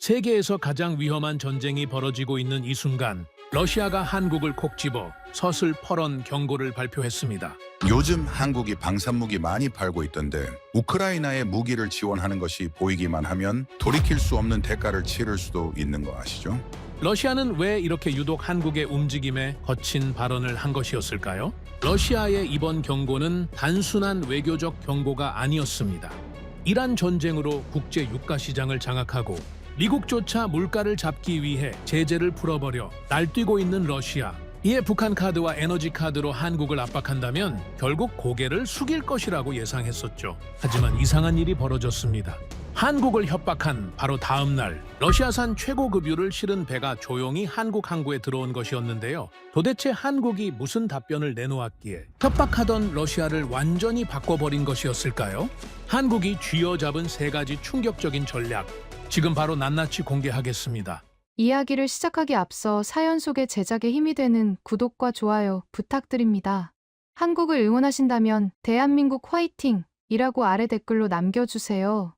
세계에서 가장 위험한 전쟁이 벌어지고 있는 이 순간 러시아가 한국을 콕 집어 서슬퍼런 경고를 발표했습니다. 요즘 한국이 방산무기 많이 팔고 있던데 우크라이나에 무기를 지원하는 것이 보이기만 하면 돌이킬 수 없는 대가를 치를 수도 있는 거 아시죠? 러시아는 왜 이렇게 유독 한국의 움직임에 거친 발언을 한 것이었을까요? 러시아의 이번 경고는 단순한 외교적 경고가 아니었습니다. 이란 전쟁으로 국제 유가 시장을 장악하고 미국조차 물가를 잡기 위해 제재를 풀어버려 날뛰고 있는 러시아. 이에 북한 카드와 에너지 카드로 한국을 압박한다면 결국 고개를 숙일 것이라고 예상했었죠. 하지만 이상한 일이 벌어졌습니다. 한국을 협박한 바로 다음 날 러시아산 최고급유를 실은 배가 조용히 한국 항구에 들어온 것이었는데요. 도대체 한국이 무슨 답변을 내놓았기에 협박하던 러시아를 완전히 바꿔버린 것이었을까요? 한국이 쥐어잡은 세 가지 충격적인 전략, 지금 바로 낱낱이 공개하겠습니다. 이야기를 시작하기 앞서 사연 속의 제작에 힘이 되는 구독과 좋아요 부탁드립니다. 한국을 응원하신다면 대한민국 화이팅이라고 아래 댓글로 남겨주세요.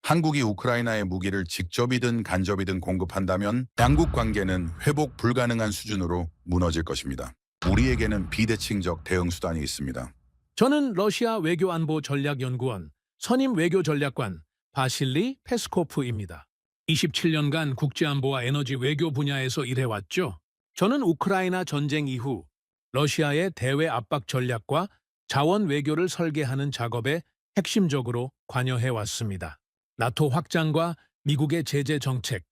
한국이 우크라이나에 무기를 직접이든 간접이든 공급한다면 양국 관계는 회복 불가능한 수준으로 무너질 것입니다. 우리에게는 비대칭적 대응 수단이 있습니다. 저는 러시아 외교안보전략연구원 선임 외교전략관 바실리 페스코프입니다. 27년간 국제안보와 에너지 외교 분야에서 일해왔죠. 저는 우크라이나 전쟁 이후 러시아의 대외 압박 전략과 자원 외교를 설계하는 작업에 핵심적으로 관여해왔습니다. 나토 확장과 미국의 제재 정책,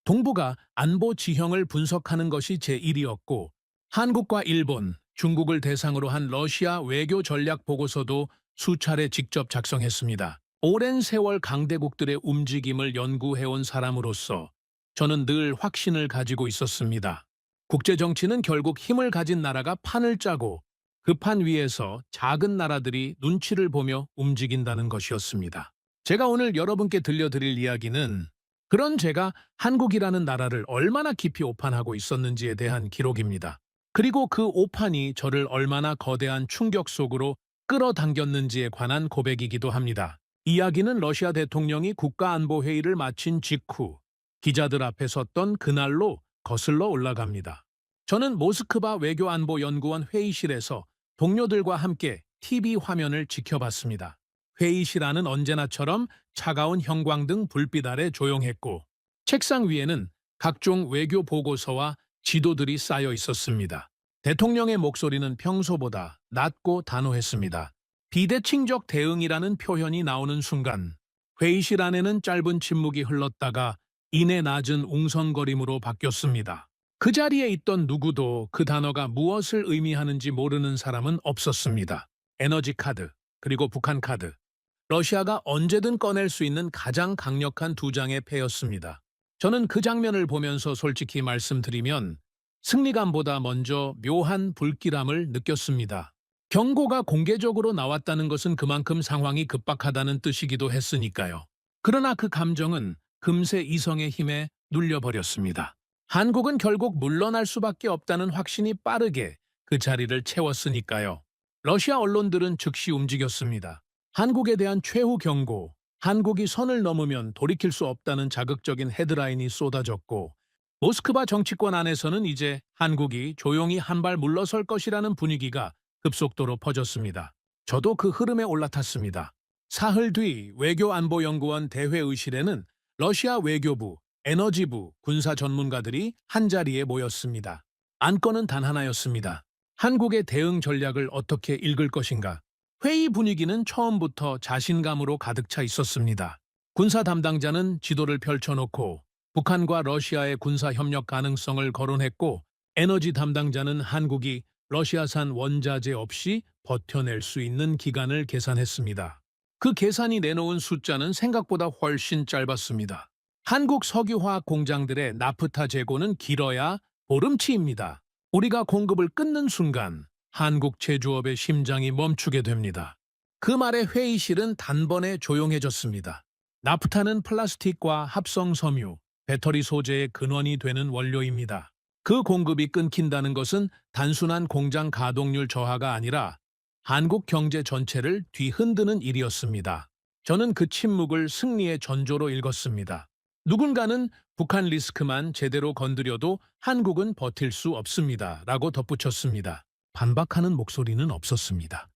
동북아 안보 지형을 분석하는 것이 제 일이었고, 한국과 일본, 중국을 대상으로 한 러시아 외교 전략 보고서도 수차례 직접 작성했습니다. 오랜 세월 강대국들의 움직임을 연구해온 사람으로서 저는 늘 확신을 가지고 있었습니다. 국제정치는 결국 힘을 가진 나라가 판을 짜고 그 판 위에서 작은 나라들이 눈치를 보며 움직인다는 것이었습니다. 제가 오늘 여러분께 들려드릴 이야기는 그런 제가 한국이라는 나라를 얼마나 깊이 오판하고 있었는지에 대한 기록입니다. 그리고 그 오판이 저를 얼마나 거대한 충격 속으로 끌어당겼는지에 관한 고백이기도 합니다. 이야기는 러시아 대통령이 국가안보회의를 마친 직후 기자들 앞에 섰던 그날로 거슬러 올라갑니다. 저는 모스크바 외교안보연구원 회의실에서 동료들과 함께 TV 화면을 지켜봤습니다. 회의실 안은 언제나처럼 차가운 형광등 불빛 아래 조용했고 책상 위에는 각종 외교 보고서와 지도들이 쌓여 있었습니다. 대통령의 목소리는 평소보다 낮고 단호했습니다. 비대칭적 대응이라는 표현이 나오는 순간 회의실 안에는 짧은 침묵이 흘렀다가 이내 낮은 웅성거림으로 바뀌었습니다. 그 자리에 있던 누구도 그 단어가 무엇을 의미하는지 모르는 사람은 없었습니다. 에너지 카드, 그리고 북한 카드. 러시아가 언제든 꺼낼 수 있는 가장 강력한 두 장의 패였습니다. 저는 그 장면을 보면서 솔직히 말씀드리면 승리감보다 먼저 묘한 불길함을 느꼈습니다. 경고가 공개적으로 나왔다는 것은 그만큼 상황이 급박하다는 뜻이기도 했으니까요. 그러나 그 감정은 금세 이성의 힘에 눌려버렸습니다. 한국은 결국 물러날 수밖에 없다는 확신이 빠르게 그 자리를 채웠으니까요. 러시아 언론들은 즉시 움직였습니다. 한국에 대한 최후 경고, 한국이 선을 넘으면 돌이킬 수 없다는 자극적인 헤드라인이 쏟아졌고, 모스크바 정치권 안에서는 이제 한국이 조용히 한 발 물러설 것이라는 분위기가 급속도로 퍼졌습니다. 저도 그 흐름에 올라탔습니다. 사흘 뒤 외교안보연구원 대회의실에는 러시아 외교부, 에너지부, 군사 전문가들이 한자리에 모였습니다. 안건은 단 하나였습니다. 한국의 대응 전략을 어떻게 읽을 것인가. 회의 분위기는 처음부터 자신감으로 가득 차 있었습니다. 군사 담당자는 지도를 펼쳐놓고 북한과 러시아의 군사 협력 가능성을 거론했고, 에너지 담당자는 한국이 러시아산 원자재 없이 버텨낼 수 있는 기간을 계산했습니다. 그 계산이 내놓은 숫자는 생각보다 훨씬 짧았습니다. 한국 석유화학 공장들의 나프타 재고는 길어야 보름치입니다. 우리가 공급을 끊는 순간 한국 제조업의 심장이 멈추게 됩니다. 그 말에 회의실은 단번에 조용해졌습니다. 나프타는 플라스틱과 합성 섬유, 배터리 소재의 근원이 되는 원료입니다. 그 공급이 끊긴다는 것은 단순한 공장 가동률 저하가 아니라 한국 경제 전체를 뒤흔드는 일이었습니다. 저는 그 침묵을 승리의 전조로 읽었습니다. 누군가는 북한 리스크만 제대로 건드려도 한국은 버틸 수 없습니다. 라고 덧붙였습니다. 반박하는 목소리는 없었습니다.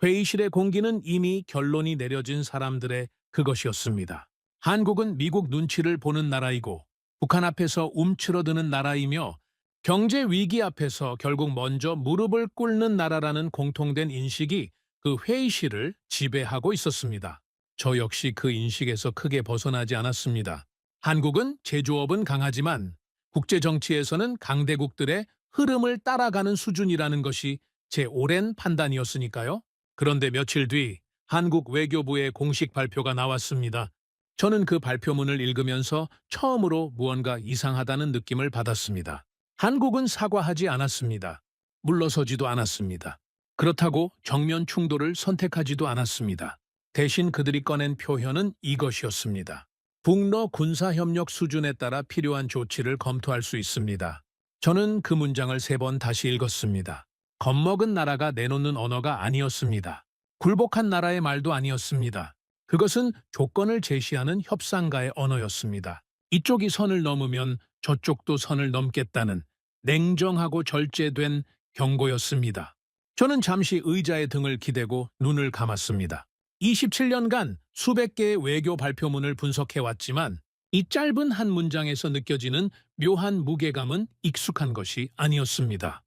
회의실의 공기는 이미 결론이 내려진 사람들의 그것이었습니다. 한국은 미국 눈치를 보는 나라이고 북한 앞에서 움츠러드는 나라이며 경제 위기 앞에서 결국 먼저 무릎을 꿇는 나라라는 공통된 인식이 그 회의실을 지배하고 있었습니다. 저 역시 그 인식에서 크게 벗어나지 않았습니다. 한국은 제조업은 강하지만 국제 정치에서는 강대국들의 흐름을 따라가는 수준이라는 것이 제 오랜 판단이었으니까요. 그런데 며칠 뒤 한국 외교부의 공식 발표가 나왔습니다. 저는 그 발표문을 읽으면서 처음으로 무언가 이상하다는 느낌을 받았습니다. 한국은 사과하지 않았습니다. 물러서지도 않았습니다. 그렇다고 정면 충돌을 선택하지도 않았습니다. 대신 그들이 꺼낸 표현은 이것이었습니다. 북러 군사협력 수준에 따라 필요한 조치를 검토할 수 있습니다. 저는 그 문장을 3번 다시 읽었습니다. 겁먹은 나라가 내놓는 언어가 아니었습니다. 굴복한 나라의 말도 아니었습니다. 그것은 조건을 제시하는 협상가의 언어였습니다. 이쪽이 선을 넘으면 저쪽도 선을 넘겠다는 냉정하고 절제된 경고였습니다. 저는 잠시 의자에 등을 기대고 눈을 감았습니다. 27년간 수백 개의 외교 발표문을 분석해왔지만 이 짧은 한 문장에서 느껴지는 묘한 무게감은 익숙한 것이 아니었습니다.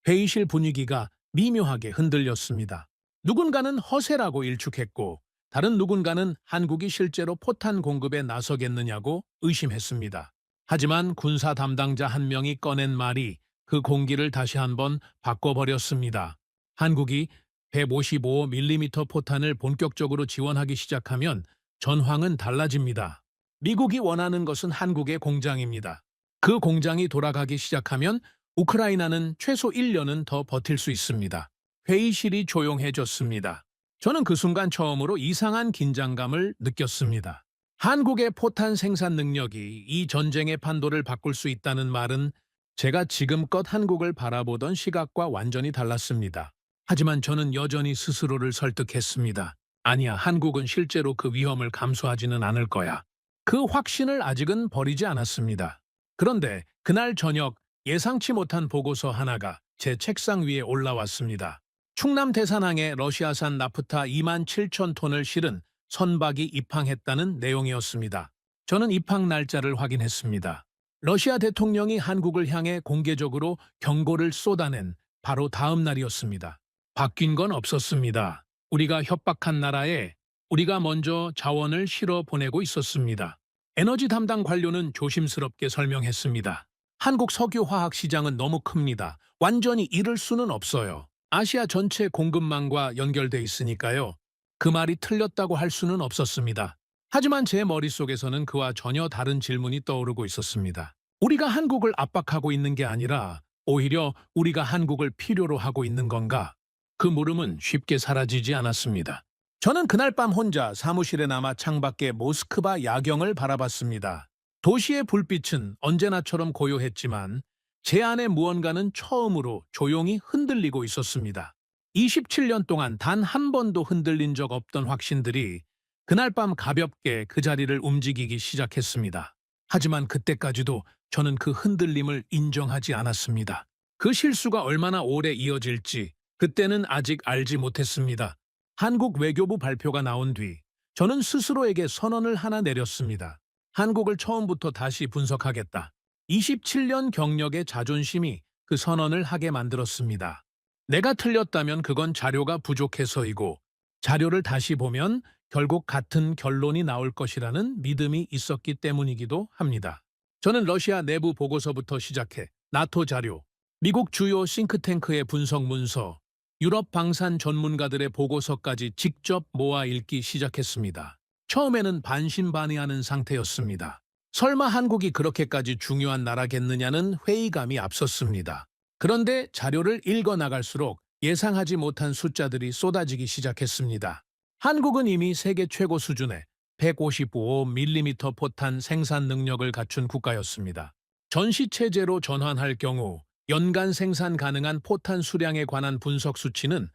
회의실 분위기가 미묘하게 흔들렸습니다. 누군가는 허세라고 일축했고 다른 누군가는 한국이 실제로 포탄 공급에 나서겠느냐고 의심했습니다. 하지만 군사 담당자 한 명이 꺼낸 말이 그 공기를 다시 한번 바꿔버렸습니다. 한국이 155mm 포탄을 본격적으로 지원하기 시작하면 전황은 달라집니다. 미국이 원하는 것은 한국의 공장입니다. 그 공장이 돌아가기 시작하면 우크라이나는 최소 1년은 더 버틸 수 있습니다. 회의실이 조용해졌습니다. 저는 그 순간 처음으로 이상한 긴장감을 느꼈습니다. 한국의 포탄 생산 능력이 이 전쟁의 판도를 바꿀 수 있다는 말은 제가 지금껏 한국을 바라보던 시각과 완전히 달랐습니다. 하지만 저는 여전히 스스로를 설득했습니다. 아니야, 한국은 실제로 그 위험을 감수하지는 않을 거야. 그 확신을 아직은 버리지 않았습니다. 그런데 그날 저녁 예상치 못한 보고서 하나가 제 책상 위에 올라왔습니다. 충남 대산항에 러시아산 나프타 27,000톤을 실은 선박이 입항했다는 내용이었습니다. 저는 입항 날짜를 확인했습니다. 러시아 대통령이 한국을 향해 공개적으로 경고를 쏟아낸 바로 다음 날이었습니다. 바뀐 건 없었습니다. 우리가 협박한 나라에 우리가 먼저 자원을 실어 보내고 있었습니다. 에너지 담당 관료는 조심스럽게 설명했습니다. 한국 석유화학 시장은 너무 큽니다. 완전히 잃을 수는 없어요. 아시아 전체 공급망과 연결돼 있으니까요. 그 말이 틀렸다고 할 수는 없었습니다. 하지만 제 머릿속에서는 그와 전혀 다른 질문이 떠오르고 있었습니다. 우리가 한국을 압박하고 있는 게 아니라 오히려 우리가 한국을 필요로 하고 있는 건가? 그 물음은 쉽게 사라지지 않았습니다. 저는 그날 밤 혼자 사무실에 남아 창밖의 모스크바 야경을 바라봤습니다. 도시의 불빛은 언제나처럼 고요했지만 제 안에 무언가는 처음으로 조용히 흔들리고 있었습니다. 27년 동안 단 한 번도 흔들린 적 없던 확신들이 그날 밤 가볍게 그 자리를 움직이기 시작했습니다. 하지만 그때까지도 저는 그 흔들림을 인정하지 않았습니다. 그 실수가 얼마나 오래 이어질지 그때는 아직 알지 못했습니다. 한국 외교부 발표가 나온 뒤 저는 스스로에게 선언을 하나 내렸습니다. 한국을 처음부터 다시 분석하겠다. 27년 경력의 자존심이 그 선언을 하게 만들었습니다. 내가 틀렸다면 그건 자료가 부족해서이고 자료를 다시 보면 결국 같은 결론이 나올 것이라는 믿음이 있었기 때문이기도 합니다. 저는 러시아 내부 보고서부터 시작해 나토 자료, 미국 주요 싱크탱크의 분석 문서, 유럽 방산 전문가들의 보고서까지 직접 모아 읽기 시작했습니다. 처음에는 반신반의하는 상태였습니다. 설마 한국이 그렇게까지 중요한 나라겠느냐는 회의감이 앞섰습니다. 그런데 자료를 읽어나갈수록 예상하지 못한 숫자들이 쏟아지기 시작했습니다. 한국은 이미 세계 최고 수준의 155mm 포탄 생산 능력을 갖춘 국가였습니다. 전시체제로 전환할 경우 연간 생산 가능한 포탄 수량에 관한 분석 수치는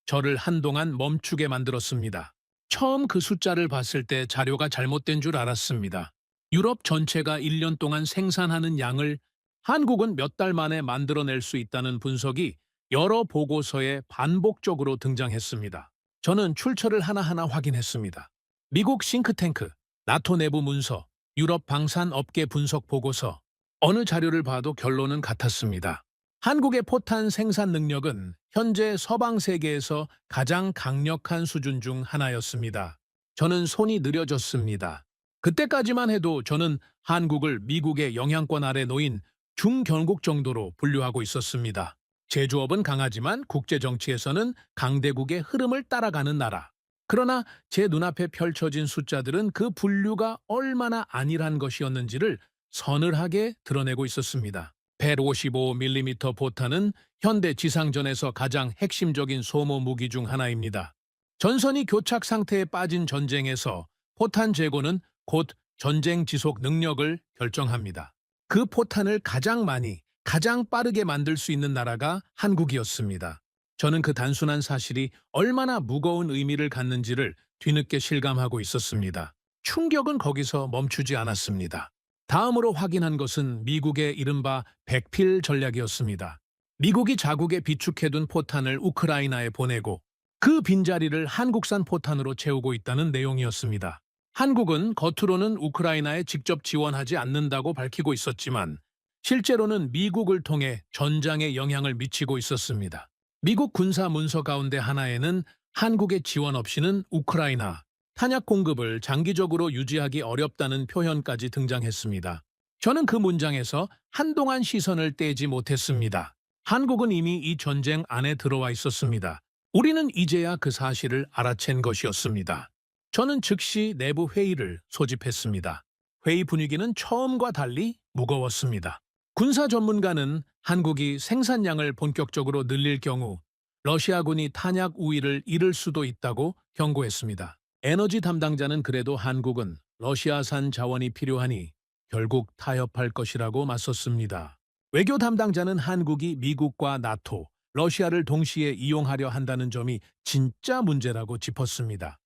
저를 한동안 멈추게 만들었습니다. 처음 그 숫자를 봤을 때 자료가 잘못된 줄 알았습니다. 유럽 전체가 1년 동안 생산하는 양을 한국은 몇 달 만에 만들어낼 수 있다는 분석이 여러 보고서에 반복적으로 등장했습니다. 저는 출처를 하나하나 확인했습니다. 미국 싱크탱크, 나토 내부 문서, 유럽 방산업계 분석 보고서, 어느 자료를 봐도 결론은 같았습니다. 한국의 포탄 생산 능력은 현재 서방 세계에서 가장 강력한 수준 중 하나였습니다. 저는 손이 느려졌습니다. 그때까지만 해도 저는 한국을 미국의 영향권 아래 놓인 중견국 정도로 분류하고 있었습니다. 제조업은 강하지만 국제정치에서는 강대국의 흐름을 따라가는 나라. 그러나 제 눈앞에 펼쳐진 숫자들은 그 분류가 얼마나 안일한 것이었는지를 서늘하게 드러내고 있었습니다. 155mm 포탄은 현대 지상전에서 가장 핵심적인 소모 무기 중 하나입니다. 전선이 교착 상태에 빠진 전쟁에서 포탄 재고는 곧 전쟁 지속 능력을 결정합니다. 그 포탄을 가장 많이, 가장 빠르게 만들 수 있는 나라가 한국이었습니다. 저는 그 단순한 사실이 얼마나 무거운 의미를 갖는지를 뒤늦게 실감하고 있었습니다. 충격은 거기서 멈추지 않았습니다. 다음으로 확인한 것은 미국의 이른바 백필 전략이었습니다. 미국이 자국에 비축해둔 포탄을 우크라이나에 보내고 그 빈자리를 한국산 포탄으로 채우고 있다는 내용이었습니다. 한국은 겉으로는 우크라이나에 직접 지원하지 않는다고 밝히고 있었지만 실제로는 미국을 통해 전장에 영향을 미치고 있었습니다. 미국 군사 문서 가운데 하나에는 한국의 지원 없이는 우크라이나 탄약 공급을 장기적으로 유지하기 어렵다는 표현까지 등장했습니다. 저는 그 문장에서 한동안 시선을 떼지 못했습니다. 한국은 이미 이 전쟁 안에 들어와 있었습니다. 우리는 이제야 그 사실을 알아챈 것이었습니다. 저는 즉시 내부 회의를 소집했습니다. 회의 분위기는 처음과 달리 무거웠습니다. 군사 전문가는 한국이 생산량을 본격적으로 늘릴 경우 러시아군이 탄약 우위를 잃을 수도 있다고 경고했습니다. 에너지 담당자는 그래도 한국은 러시아산 자원이 필요하니 결국 타협할 것이라고 맞섰습니다. 외교 담당자는 한국이 미국과 나토, 러시아를 동시에 이용하려 한다는 점이 진짜 문제라고 짚었습니다.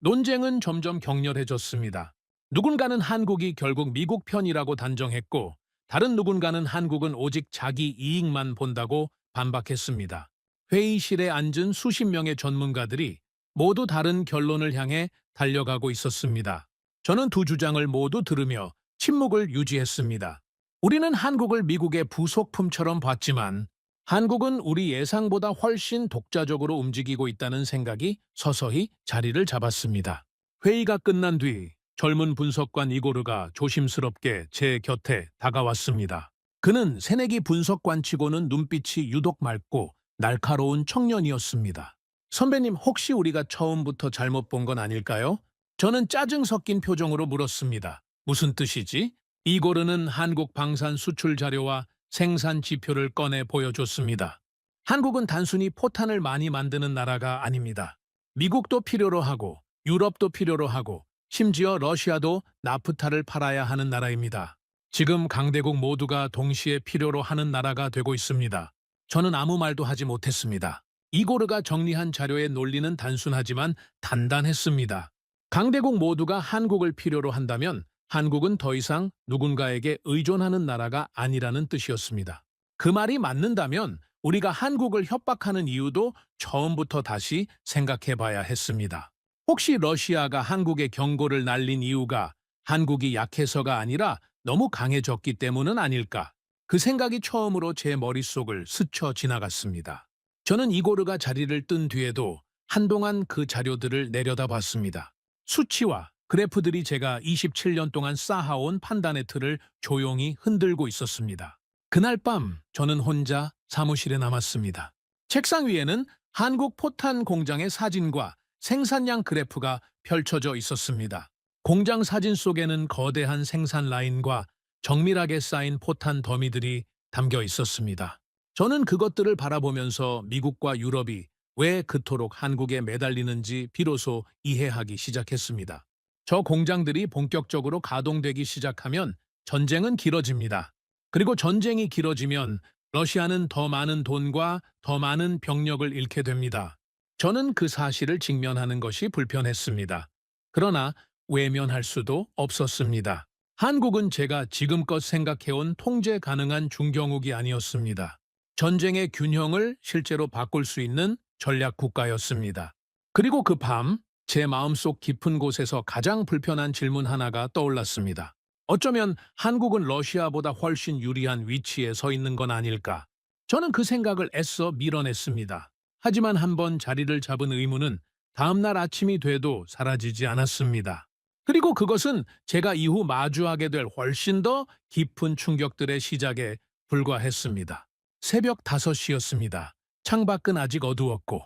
논쟁은 점점 격렬해졌습니다. 누군가는 한국이 결국 미국 편이라고 단정했고 다른 누군가는 한국은 오직 자기 이익만 본다고 반박했습니다. 회의실에 앉은 수십 명의 전문가들이 모두 다른 결론을 향해 달려가고 있었습니다. 저는 두 주장을 모두 들으며 침묵을 유지했습니다. 우리는 한국을 미국의 부속품처럼 봤지만 한국은 우리 예상보다 훨씬 독자적으로 움직이고 있다는 생각이 서서히 자리를 잡았습니다. 회의가 끝난 뒤 젊은 분석관 이고르가 조심스럽게 제 곁에 다가왔습니다. 그는 새내기 분석관치고는 눈빛이 유독 맑고 날카로운 청년이었습니다. 선배님, 혹시 우리가 처음부터 잘못 본 건 아닐까요? 저는 짜증 섞인 표정으로 물었습니다. 무슨 뜻이지? 이고르는 한국 방산 수출 자료와 생산 지표를 꺼내 보여줬습니다. 한국은 단순히 포탄을 많이 만드는 나라가 아닙니다. 미국도 필요로 하고 유럽도 필요로 하고 심지어 러시아도 나프타를 팔아야 하는 나라입니다. 지금 강대국 모두가 동시에 필요로 하는 나라가 되고 있습니다. 저는 아무 말도 하지 못했습니다. 이고르가 정리한 자료의 논리는 단순하지만 단단했습니다. 강대국 모두가 한국을 필요로 한다면 한국은 더 이상 누군가에게 의존하는 나라가 아니라는 뜻이었습니다. 그 말이 맞는다면 우리가 한국을 협박하는 이유도 처음부터 다시 생각해 봐야 했습니다. 혹시 러시아가 한국에 경고를 날린 이유가 한국이 약해서가 아니라 너무 강해졌기 때문은 아닐까? 그 생각이 처음으로 제 머릿속을 스쳐 지나갔습니다. 저는 이고르가 자리를 뜬 뒤에도 한동안 그 자료들을 내려다봤습니다. 수치와 그래프들이 제가 27년 동안 쌓아온 판단의 틀을 조용히 흔들고 있었습니다. 그날 밤 저는 혼자 사무실에 남았습니다. 책상 위에는 한국 포탄 공장의 사진과 생산량 그래프가 펼쳐져 있었습니다. 공장 사진 속에는 거대한 생산 라인과 정밀하게 쌓인 포탄 더미들이 담겨 있었습니다. 저는 그것들을 바라보면서 미국과 유럽이 왜 그토록 한국에 매달리는지 비로소 이해하기 시작했습니다. 저 공장들이 본격적으로 가동되기 시작하면 전쟁은 길어집니다. 그리고 전쟁이 길어지면 러시아는 더 많은 돈과 더 많은 병력을 잃게 됩니다. 저는 그 사실을 직면하는 것이 불편했습니다. 그러나 외면할 수도 없었습니다. 한국은 제가 지금껏 생각해온 통제 가능한 중경국이 아니었습니다. 전쟁의 균형을 실제로 바꿀 수 있는 전략 국가였습니다. 그리고 그 밤, 제 마음속 깊은 곳에서 가장 불편한 질문 하나가 떠올랐습니다. 어쩌면 한국은 러시아보다 훨씬 유리한 위치에 서 있는 건 아닐까? 저는 그 생각을 애써 밀어냈습니다. 하지만 한번 자리를 잡은 의문은 다음날 아침이 돼도 사라지지 않았습니다. 그리고 그것은 제가 이후 마주하게 될 훨씬 더 깊은 충격들의 시작에 불과했습니다. 새벽 5시였습니다. 창밖은 아직 어두웠고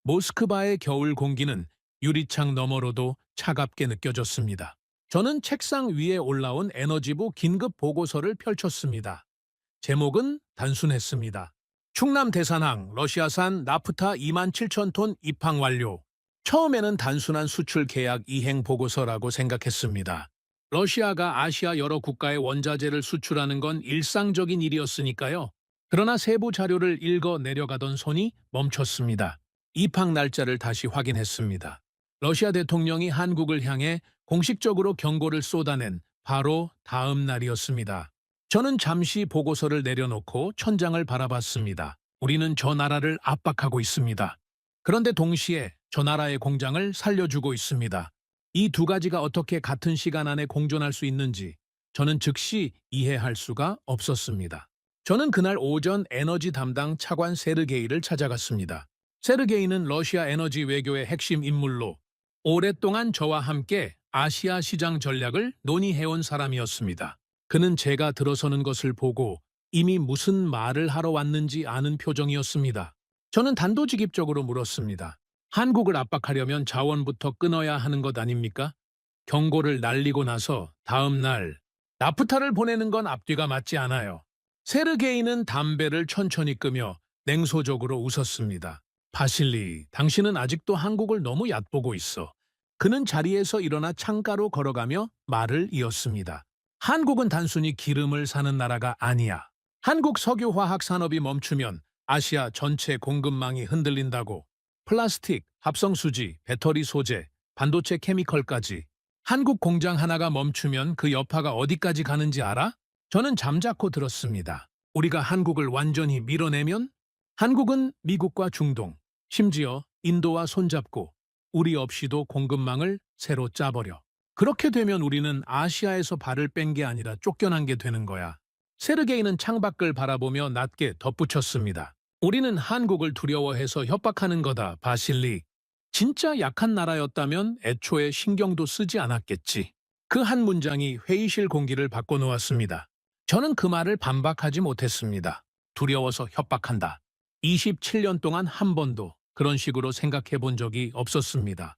모스크바의 겨울 공기는 유리창 너머로도 차갑게 느껴졌습니다. 저는 책상 위에 올라온 에너지부 긴급 보고서를 펼쳤습니다. 제목은 단순했습니다. 충남 대산항 러시아산 나프타 27,000톤 입항 완료. 처음에는 단순한 수출 계약 이행 보고서라고 생각했습니다. 러시아가 아시아 여러 국가에 원자재를 수출하는 건 일상적인 일이었으니까요. 그러나 세부 자료를 읽어 내려가던 손이 멈췄습니다. 입항 날짜를 다시 확인했습니다. 러시아 대통령이 한국을 향해 공식적으로 경고를 쏟아낸 바로 다음 날이었습니다. 저는 잠시 보고서를 내려놓고 천장을 바라봤습니다. 우리는 저 나라를 압박하고 있습니다. 그런데 동시에 저 나라의 공장을 살려주고 있습니다. 이 두 가지가 어떻게 같은 시간 안에 공존할 수 있는지 저는 즉시 이해할 수가 없었습니다. 저는 그날 오전 에너지 담당 차관 세르게이를 찾아갔습니다. 세르게이는 러시아 에너지 외교의 핵심 인물로 오랫동안 저와 함께 아시아 시장 전략을 논의해온 사람이었습니다. 그는 제가 들어서는 것을 보고 이미 무슨 말을 하러 왔는지 아는 표정이었습니다. 저는 단도직입적으로 물었습니다. 한국을 압박하려면 자원부터 끊어야 하는 것 아닙니까? 경고를 날리고 나서 다음 날 나프타를 보내는 건 앞뒤가 맞지 않아요. 세르게이는 담배를 천천히 끄며 냉소적으로 웃었습니다. 바실리, 당신은 아직도 한국을 너무 얕보고 있어. 그는 자리에서 일어나 창가로 걸어가며 말을 이었습니다. 한국은 단순히 기름을 사는 나라가 아니야. 한국 석유화학 산업이 멈추면 아시아 전체 공급망이 흔들린다고. 플라스틱, 합성수지, 배터리 소재, 반도체 케미컬까지. 한국 공장 하나가 멈추면 그 여파가 어디까지 가는지 알아? 저는 잠자코 들었습니다. 우리가 한국을 완전히 밀어내면? 한국은 미국과 중동, 심지어 인도와 손잡고 우리 없이도 공급망을 새로 짜버려. 그렇게 되면 우리는 아시아에서 발을 뺀 게 아니라 쫓겨난 게 되는 거야. 세르게이는 창밖을 바라보며 낮게 덧붙였습니다. 우리는 한국을 두려워해서 협박하는 거다, 바실리. 진짜 약한 나라였다면 애초에 신경도 쓰지 않았겠지. 그 한 문장이 회의실 공기를 바꿔놓았습니다. 저는 그 말을 반박하지 못했습니다. 두려워서 협박한다. 27년 동안 한 번도 그런 식으로 생각해 본 적이 없었습니다.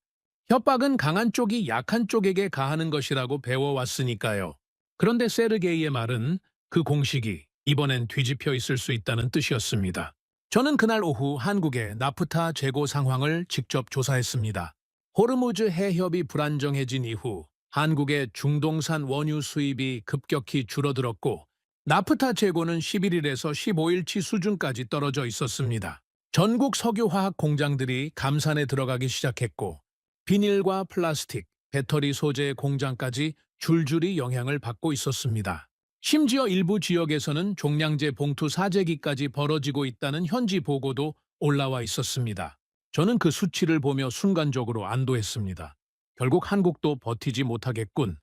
협박은 강한 쪽이 약한 쪽에게 가하는 것이라고 배워왔으니까요. 그런데 세르게이의 말은 그 공식이 이번엔 뒤집혀 있을 수 있다는 뜻이었습니다. 저는 그날 오후 한국의 나프타 재고 상황을 직접 조사했습니다. 호르무즈 해협이 불안정해진 이후 한국의 중동산 원유 수입이 급격히 줄어들었고 나프타 재고는 11일에서 15일치 수준까지 떨어져 있었습니다. 전국 석유화학 공장들이 감산에 들어가기 시작했고 비닐과 플라스틱, 배터리 소재 공장까지 줄줄이 영향을 받고 있었습니다. 심지어 일부 지역에서는 종량제 봉투 사재기까지 벌어지고 있다는 현지 보고도 올라와 있었습니다. 저는 그 수치를 보며 순간적으로 안도했습니다. 결국 한국도 버티지 못하겠군.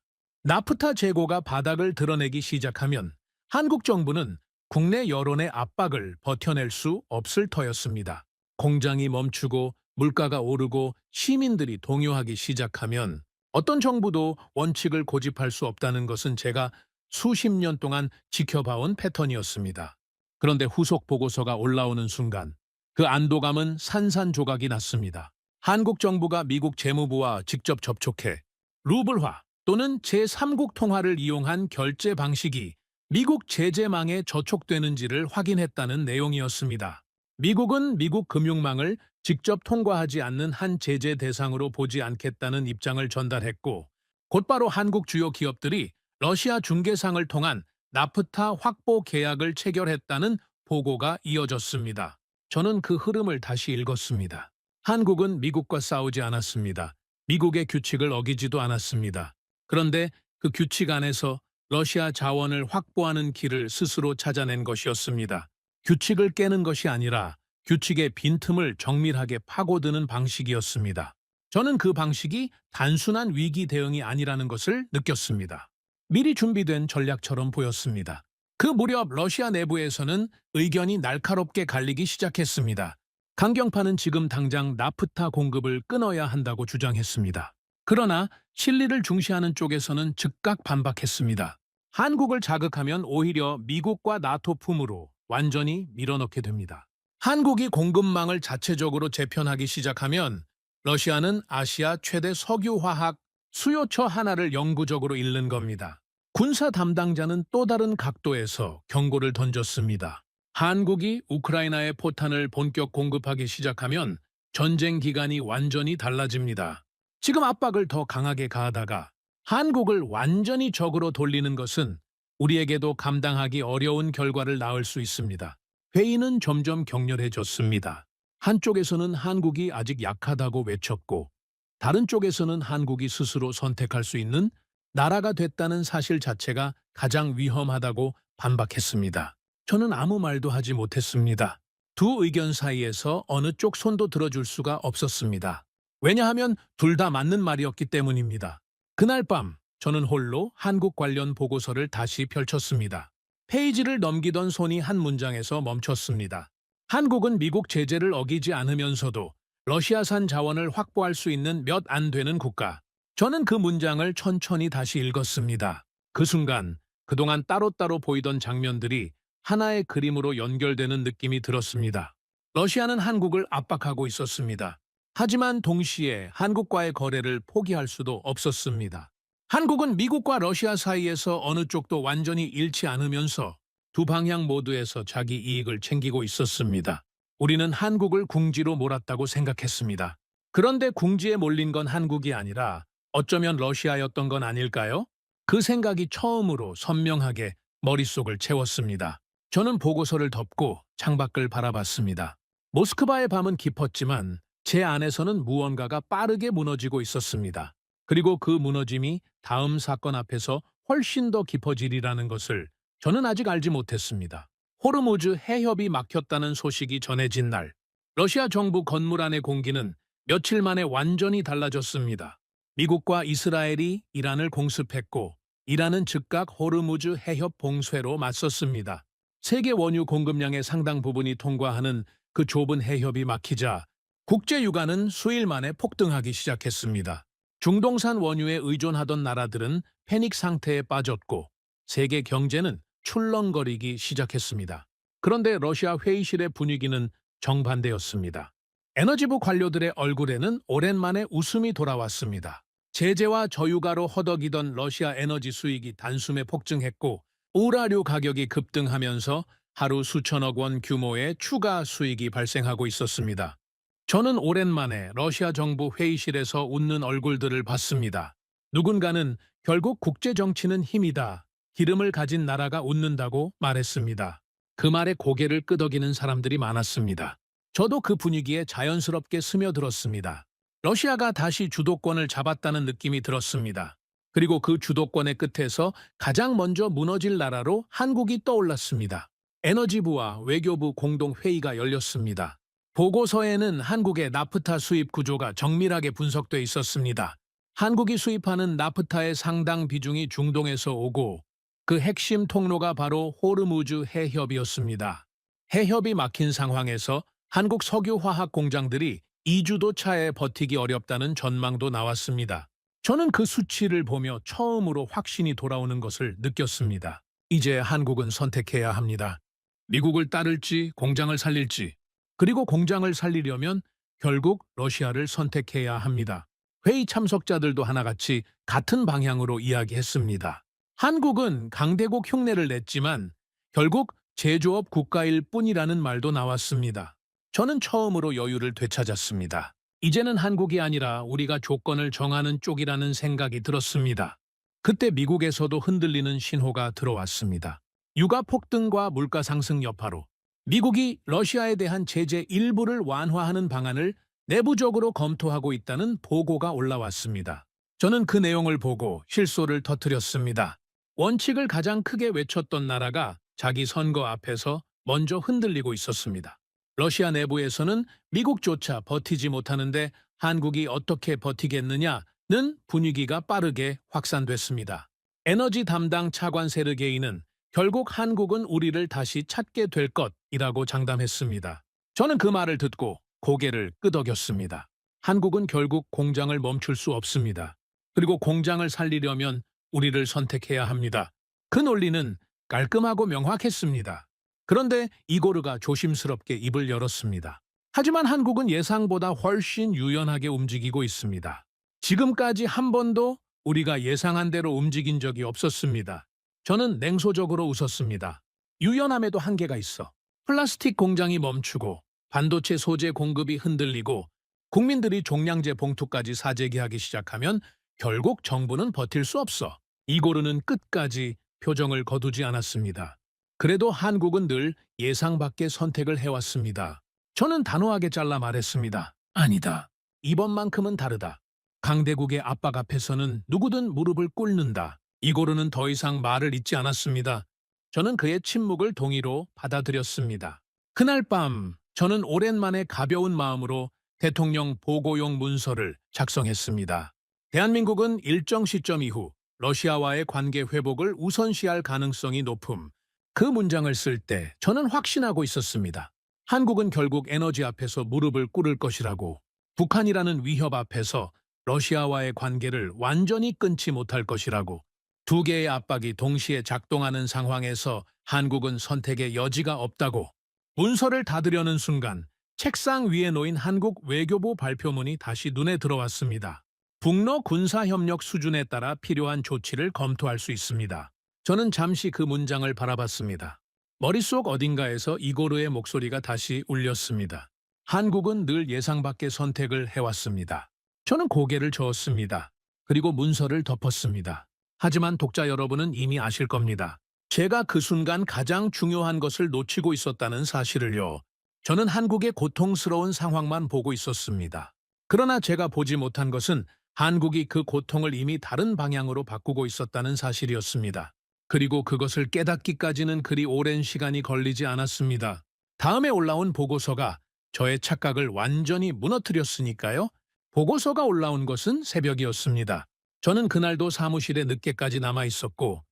나프타 재고가 바닥을 드러내기 시작하면 한국 정부는 국내 여론의 압박을 버텨낼 수 없을 터였습니다. 공장이 멈추고 물가가 오르고 시민들이 동요하기 시작하면 어떤 정부도 원칙을 고집할 수 없다는 것은 제가 수십 년 동안 지켜봐온 패턴이었습니다. 그런데 후속 보고서가 올라오는 순간 그 안도감은 산산조각이 났습니다. 한국 정부가 미국 재무부와 직접 접촉해 루블화 또는 제3국 통화를 이용한 결제 방식이 미국 제재망에 저촉되는지를 확인했다는 내용이었습니다. 미국은 미국 금융망을 직접 통과하지 않는 한 제재 대상으로 보지 않겠다는 입장을 전달했고 곧바로 한국 주요 기업들이 러시아 중개상을 통한 나프타 확보 계약을 체결했다는 보고가 이어졌습니다. 저는 그 흐름을 다시 읽었습니다. 한국은 미국과 싸우지 않았습니다. 미국의 규칙을 어기지도 않았습니다. 그런데 그 규칙 안에서 러시아 자원을 확보하는 길을 스스로 찾아낸 것이었습니다. 규칙을 깨는 것이 아니라 규칙의 빈틈을 정밀하게 파고드는 방식이었습니다. 저는 그 방식이 단순한 위기 대응이 아니라는 것을 느꼈습니다. 미리 준비된 전략처럼 보였습니다. 그 무렵 러시아 내부에서는 의견이 날카롭게 갈리기 시작했습니다. 강경파는 지금 당장 나프타 공급을 끊어야 한다고 주장했습니다. 그러나 실리를 중시하는 쪽에서는 즉각 반박했습니다. 한국을 자극하면 오히려 미국과 나토 품으로 완전히 밀어넣게 됩니다. 한국이 공급망을 자체적으로 재편하기 시작하면 러시아는 아시아 최대 석유화학 수요처 하나를 영구적으로 잃는 겁니다. 군사 담당자는 또 다른 각도에서 경고를 던졌습니다. 한국이 우크라이나에 포탄을 본격 공급하기 시작하면 전쟁 기간이 완전히 달라집니다. 지금 압박을 더 강하게 가하다가 한국을 완전히 적으로 돌리는 것은 우리에게도 감당하기 어려운 결과를 낳을 수 있습니다. 회의는 점점 격렬해졌습니다. 한쪽에서는 한국이 아직 약하다고 외쳤고 다른 쪽에서는 한국이 스스로 선택할 수 있는 나라가 됐다는 사실 자체가 가장 위험하다고 반박했습니다. 저는 아무 말도 하지 못했습니다. 두 의견 사이에서 어느 쪽 손도 들어줄 수가 없었습니다. 왜냐하면 둘 다 맞는 말이었기 때문입니다. 그날 밤 저는 홀로 한국 관련 보고서를 다시 펼쳤습니다. 페이지를 넘기던 손이 한 문장에서 멈췄습니다. 한국은 미국 제재를 어기지 않으면서도 러시아산 자원을 확보할 수 있는 몇 안 되는 국가. 저는 그 문장을 천천히 다시 읽었습니다. 그 순간 그동안 따로따로 보이던 장면들이 하나의 그림으로 연결되는 느낌이 들었습니다. 러시아는 한국을 압박하고 있었습니다. 하지만 동시에 한국과의 거래를 포기할 수도 없었습니다. 한국은 미국과 러시아 사이에서 어느 쪽도 완전히 잃지 않으면서 두 방향 모두에서 자기 이익을 챙기고 있었습니다. 우리는 한국을 궁지로 몰았다고 생각했습니다. 그런데 궁지에 몰린 건 한국이 아니라 어쩌면 러시아였던 건 아닐까요? 그 생각이 처음으로 선명하게 머릿속을 채웠습니다. 저는 보고서를 덮고 창밖을 바라봤습니다. 모스크바의 밤은 깊었지만 제 안에서는 무언가가 빠르게 무너지고 있었습니다. 그리고 그 무너짐이 다음 사건 앞에서 훨씬 더 깊어지리라는 것을 저는 아직 알지 못했습니다. 호르무즈 해협이 막혔다는 소식이 전해진 날, 러시아 정부 건물 안의 공기는 며칠 만에 완전히 달라졌습니다. 미국과 이스라엘이 이란을 공습했고 이란은 즉각 호르무즈 해협 봉쇄로 맞섰습니다. 세계 원유 공급량의 상당 부분이 통과하는 그 좁은 해협이 막히자 국제 유가는 수일 만에 폭등하기 시작했습니다. 중동산 원유에 의존하던 나라들은 패닉 상태에 빠졌고 세계 경제는 출렁거리기 시작했습니다. 그런데 러시아 회의실의 분위기는 정반대였습니다. 에너지부 관료들의 얼굴에는 오랜만에 웃음이 돌아왔습니다. 제재와 저유가로 허덕이던 러시아 에너지 수익이 단숨에 폭증했고 우라류 가격이 급등하면서 하루 수천억 원 규모의 추가 수익이 발생하고 있었습니다. 저는 오랜만에 러시아 정부 회의실에서 웃는 얼굴들을 봤습니다. 누군가는 결국 국제정치는 힘이다. 기름을 가진 나라가 웃는다고 말했습니다. 그 말에 고개를 끄덕이는 사람들이 많았습니다. 저도 그 분위기에 자연스럽게 스며들었습니다. 러시아가 다시 주도권을 잡았다는 느낌이 들었습니다. 그리고 그 주도권의 끝에서 가장 먼저 무너질 나라로 한국이 떠올랐습니다. 에너지부와 외교부 공동회의가 열렸습니다. 보고서에는 한국의 나프타 수입 구조가 정밀하게 분석돼 있었습니다. 한국이 수입하는 나프타의 상당 비중이 중동에서 오고 그 핵심 통로가 바로 호르무즈 해협이었습니다. 해협이 막힌 상황에서 한국 석유화학 공장들이 2주도 차에 버티기 어렵다는 전망도 나왔습니다. 저는 그 수치를 보며 처음으로 확신이 돌아오는 것을 느꼈습니다. 이제 한국은 선택해야 합니다. 미국을 따를지 공장을 살릴지, 그리고 공장을 살리려면 결국 러시아를 선택해야 합니다. 회의 참석자들도 하나같이 같은 방향으로 이야기했습니다. 한국은 강대국 흉내를 냈지만 결국 제조업 국가일 뿐이라는 말도 나왔습니다. 저는 처음으로 여유를 되찾았습니다. 이제는 한국이 아니라 우리가 조건을 정하는 쪽이라는 생각이 들었습니다. 그때 미국에서도 흔들리는 신호가 들어왔습니다. 유가 폭등과 물가 상승 여파로 미국이 러시아에 대한 제재 일부를 완화하는 방안을 내부적으로 검토하고 있다는 보고가 올라왔습니다. 저는 그 내용을 보고 실소를 터뜨렸습니다. 원칙을 가장 크게 외쳤던 나라가 자기 선거 앞에서 먼저 흔들리고 있었습니다. 러시아 내부에서는 미국조차 버티지 못하는데 한국이 어떻게 버티겠느냐는 분위기가 빠르게 확산됐습니다. 에너지 담당 차관 세르게이는 결국 한국은 우리를 다시 찾게 될 것이라고 장담했습니다. 저는 그 말을 듣고 고개를 끄덕였습니다. 한국은 결국 공장을 멈출 수 없습니다. 그리고 공장을 살리려면 우리를 선택해야 합니다. 그 논리는 깔끔하고 명확했습니다. 그런데 이고르가 조심스럽게 입을 열었습니다. 하지만 한국은 예상보다 훨씬 유연하게 움직이고 있습니다. 지금까지 한 번도 우리가 예상한 대로 움직인 적이 없었습니다. 저는 냉소적으로 웃었습니다. 유연함에도 한계가 있어. 플라스틱 공장이 멈추고 반도체 소재 공급이 흔들리고 국민들이 종량제 봉투까지 사재기하기 시작하면 결국 정부는 버틸 수 없어. 이고르는 끝까지 표정을 거두지 않았습니다. 그래도 한국은 늘 예상 밖의 선택을 해왔습니다. 저는 단호하게 잘라 말했습니다. 아니다. 이번만큼은 다르다. 강대국의 압박 앞에서는 누구든 무릎을 꿇는다. 이고르는 더 이상 말을 잇지 않았습니다. 저는 그의 침묵을 동의로 받아들였습니다. 그날 밤 저는 오랜만에 가벼운 마음으로 대통령 보고용 문서를 작성했습니다. 대한민국은 일정 시점 이후 러시아와의 관계 회복을 우선시할 가능성이 높음. 그 문장을 쓸 때 저는 확신하고 있었습니다. 한국은 결국 에너지 앞에서 무릎을 꿇을 것이라고, 북한이라는 위협 앞에서 러시아와의 관계를 완전히 끊지 못할 것이라고, 두 개의 압박이 동시에 작동하는 상황에서 한국은 선택의 여지가 없다고. 문서를 닫으려는 순간 책상 위에 놓인 한국 외교부 발표문이 다시 눈에 들어왔습니다. 북러 군사협력 수준에 따라 필요한 조치를 검토할 수 있습니다. 저는 잠시 그 문장을 바라봤습니다. 머릿속 어딘가에서 이고르의 목소리가 다시 울렸습니다. 한국은 늘 예상 밖의 선택을 해왔습니다. 저는 고개를 저었습니다. 그리고 문서를 덮었습니다. 하지만 독자 여러분은 이미 아실 겁니다. 제가 그 순간 가장 중요한 것을 놓치고 있었다는 사실을요. 저는 한국의 고통스러운 상황만 보고 있었습니다. 그러나 제가 보지 못한 것은 한국이 그 고통을 이미 다른 방향으로 바꾸고 있었다는 사실이었습니다. 그리고 그것을 깨닫기까지는 그리 오랜 시간이 걸리지 않았습니다. 다음에 올라온 보고서가 저의 착각을 완전히 무너뜨렸으니까요. 보고서가 올라온 것은 새벽이었습니다. 저는 그날도 사무실에 늦게까지 남아 있었고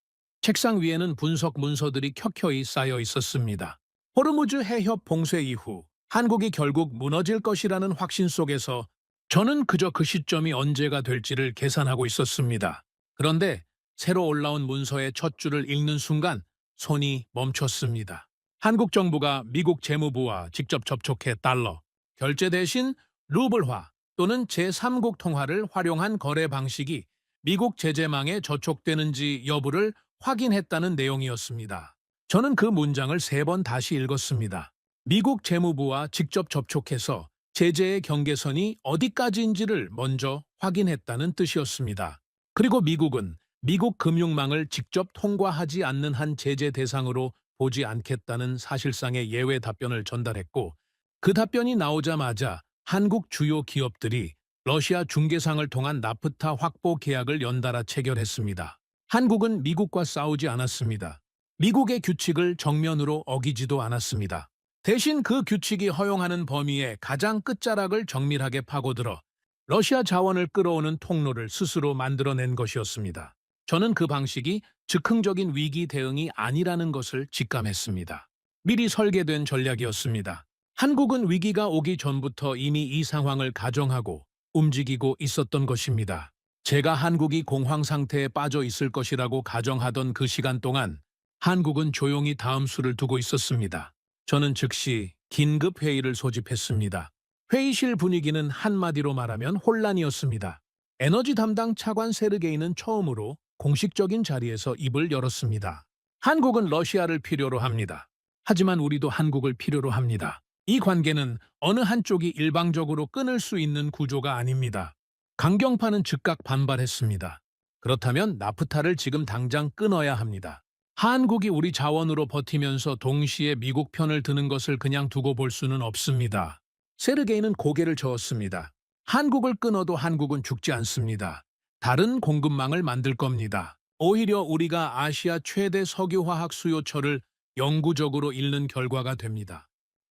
책상 위에는 분석 문서들이 켜켜이 쌓여 있었습니다. 호르무즈 해협 봉쇄 이후 한국이 결국 무너질 것이라는 확신 속에서 저는 그저 그 시점이 언제가 될지를 계산하고 있었습니다. 그런데 새로 올라온 문서의 첫 줄을 읽는 순간 손이 멈췄습니다. 한국 정부가 미국 재무부와 직접 접촉해 달러, 결제 대신 루블화 또는 제3국 통화를 활용한 거래 방식이 미국 제재망에 저촉되는지 여부를 확인했다는 내용이었습니다. 저는 그 문장을 3번 다시 읽었습니다. 미국 재무부와 직접 접촉해서 제재의 경계선이 어디까지인지를 먼저 확인했다는 뜻이었습니다. 그리고 미국은 미국 금융망을 직접 통과하지 않는 한 제재 대상으로 보지 않겠다는 사실상의 예외 답변을 전달했고, 그 답변이 나오자마자 한국 주요 기업들이 러시아 중개상을 통한 나프타 확보 계약을 연달아 체결했습니다. 한국은 미국과 싸우지 않았습니다. 미국의 규칙을 정면으로 어기지도 않았습니다. 대신 그 규칙이 허용하는 범위의 가장 끝자락을 정밀하게 파고들어 러시아 자원을 끌어오는 통로를 스스로 만들어낸 것이었습니다. 저는 그 방식이 즉흥적인 위기 대응이 아니라는 것을 직감했습니다. 미리 설계된 전략이었습니다. 한국은 위기가 오기 전부터 이미 이 상황을 가정하고 움직이고 있었던 것입니다. 제가 한국이 공황 상태에 빠져 있을 것이라고 가정하던 그 시간 동안 한국은 조용히 다음 수를 두고 있었습니다. 저는 즉시 긴급 회의를 소집했습니다. 회의실 분위기는 한마디로 말하면 혼란이었습니다. 에너지 담당 차관 세르게이는 처음으로 공식적인 자리에서 입을 열었습니다. 한국은 러시아를 필요로 합니다. 하지만 우리도 한국을 필요로 합니다. 이 관계는 어느 한쪽이 일방적으로 끊을 수 있는 구조가 아닙니다. 강경파는 즉각 반발했습니다. 그렇다면 나프타를 지금 당장 끊어야 합니다. 한국이 우리 자원으로 버티면서 동시에 미국 편을 드는 것을 그냥 두고 볼 수는 없습니다. 세르게이는 고개를 저었습니다. 한국을 끊어도 한국은 죽지 않습니다. 다른 공급망을 만들 겁니다. 오히려 우리가 아시아 최대 석유화학 수요처를 영구적으로 잃는 결과가 됩니다.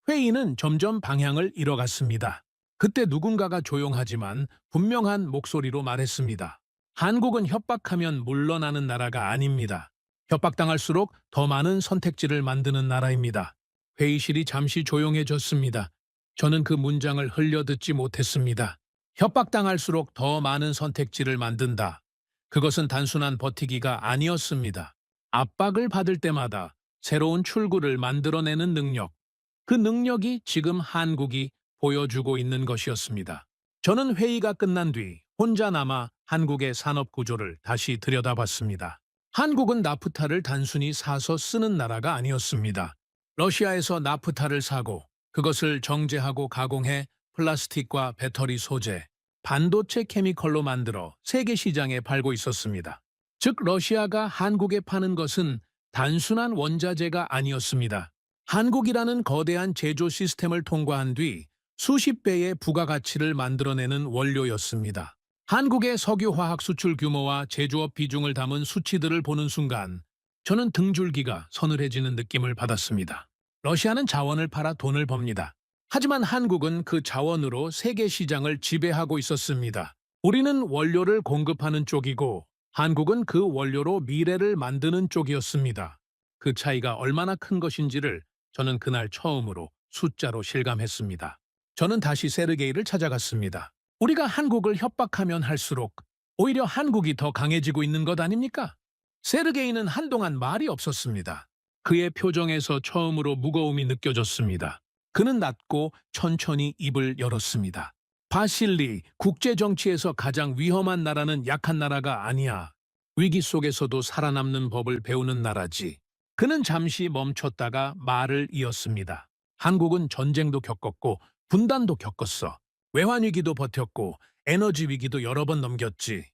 회의는 점점 방향을 잃어갔습니다. 그때 누군가가 조용하지만 분명한 목소리로 말했습니다. 한국은 협박하면 물러나는 나라가 아닙니다. 협박당할수록 더 많은 선택지를 만드는 나라입니다. 회의실이 잠시 조용해졌습니다. 저는 그 문장을 흘려듣지 못했습니다. 협박당할수록 더 많은 선택지를 만든다. 그것은 단순한 버티기가 아니었습니다. 압박을 받을 때마다 새로운 출구를 만들어내는 능력. 그 능력이 지금 한국이 보여주고 있는 것이었습니다. 저는 회의가 끝난 뒤 혼자 남아 한국의 산업 구조를 다시 들여다봤습니다. 한국은 나프타를 단순히 사서 쓰는 나라가 아니었습니다. 러시아에서 나프타를 사고 그것을 정제하고 가공해 플라스틱과 배터리 소재, 반도체 케미컬로 만들어 세계 시장에 팔고 있었습니다. 즉 러시아가 한국에 파는 것은 단순한 원자재가 아니었습니다. 한국이라는 거대한 제조 시스템을 통과한 뒤 수십 배의 부가가치를 만들어내는 원료였습니다. 한국의 석유화학 수출 규모와 제조업 비중을 담은 수치들을 보는 순간 저는 등줄기가 서늘해지는 느낌을 받았습니다. 러시아는 자원을 팔아 돈을 법니다. 하지만 한국은 그 자원으로 세계 시장을 지배하고 있었습니다. 우리는 원료를 공급하는 쪽이고 한국은 그 원료로 미래를 만드는 쪽이었습니다. 그 차이가 얼마나 큰 것인지를 저는 그날 처음으로 숫자로 실감했습니다. 저는 다시 세르게이를 찾아갔습니다. 우리가 한국을 협박하면 할수록 오히려 한국이 더 강해지고 있는 것 아닙니까? 세르게이는 한동안 말이 없었습니다. 그의 표정에서 처음으로 무거움이 느껴졌습니다. 그는 낮고 천천히 입을 열었습니다. 바실리, 국제정치에서 가장 위험한 나라는 약한 나라가 아니야. 위기 속에서도 살아남는 법을 배우는 나라지. 그는 잠시 멈췄다가 말을 이었습니다. 한국은 전쟁도 겪었고 분단도 겪었어. 외환위기도 버텼고 에너지 위기도 여러 번 넘겼지.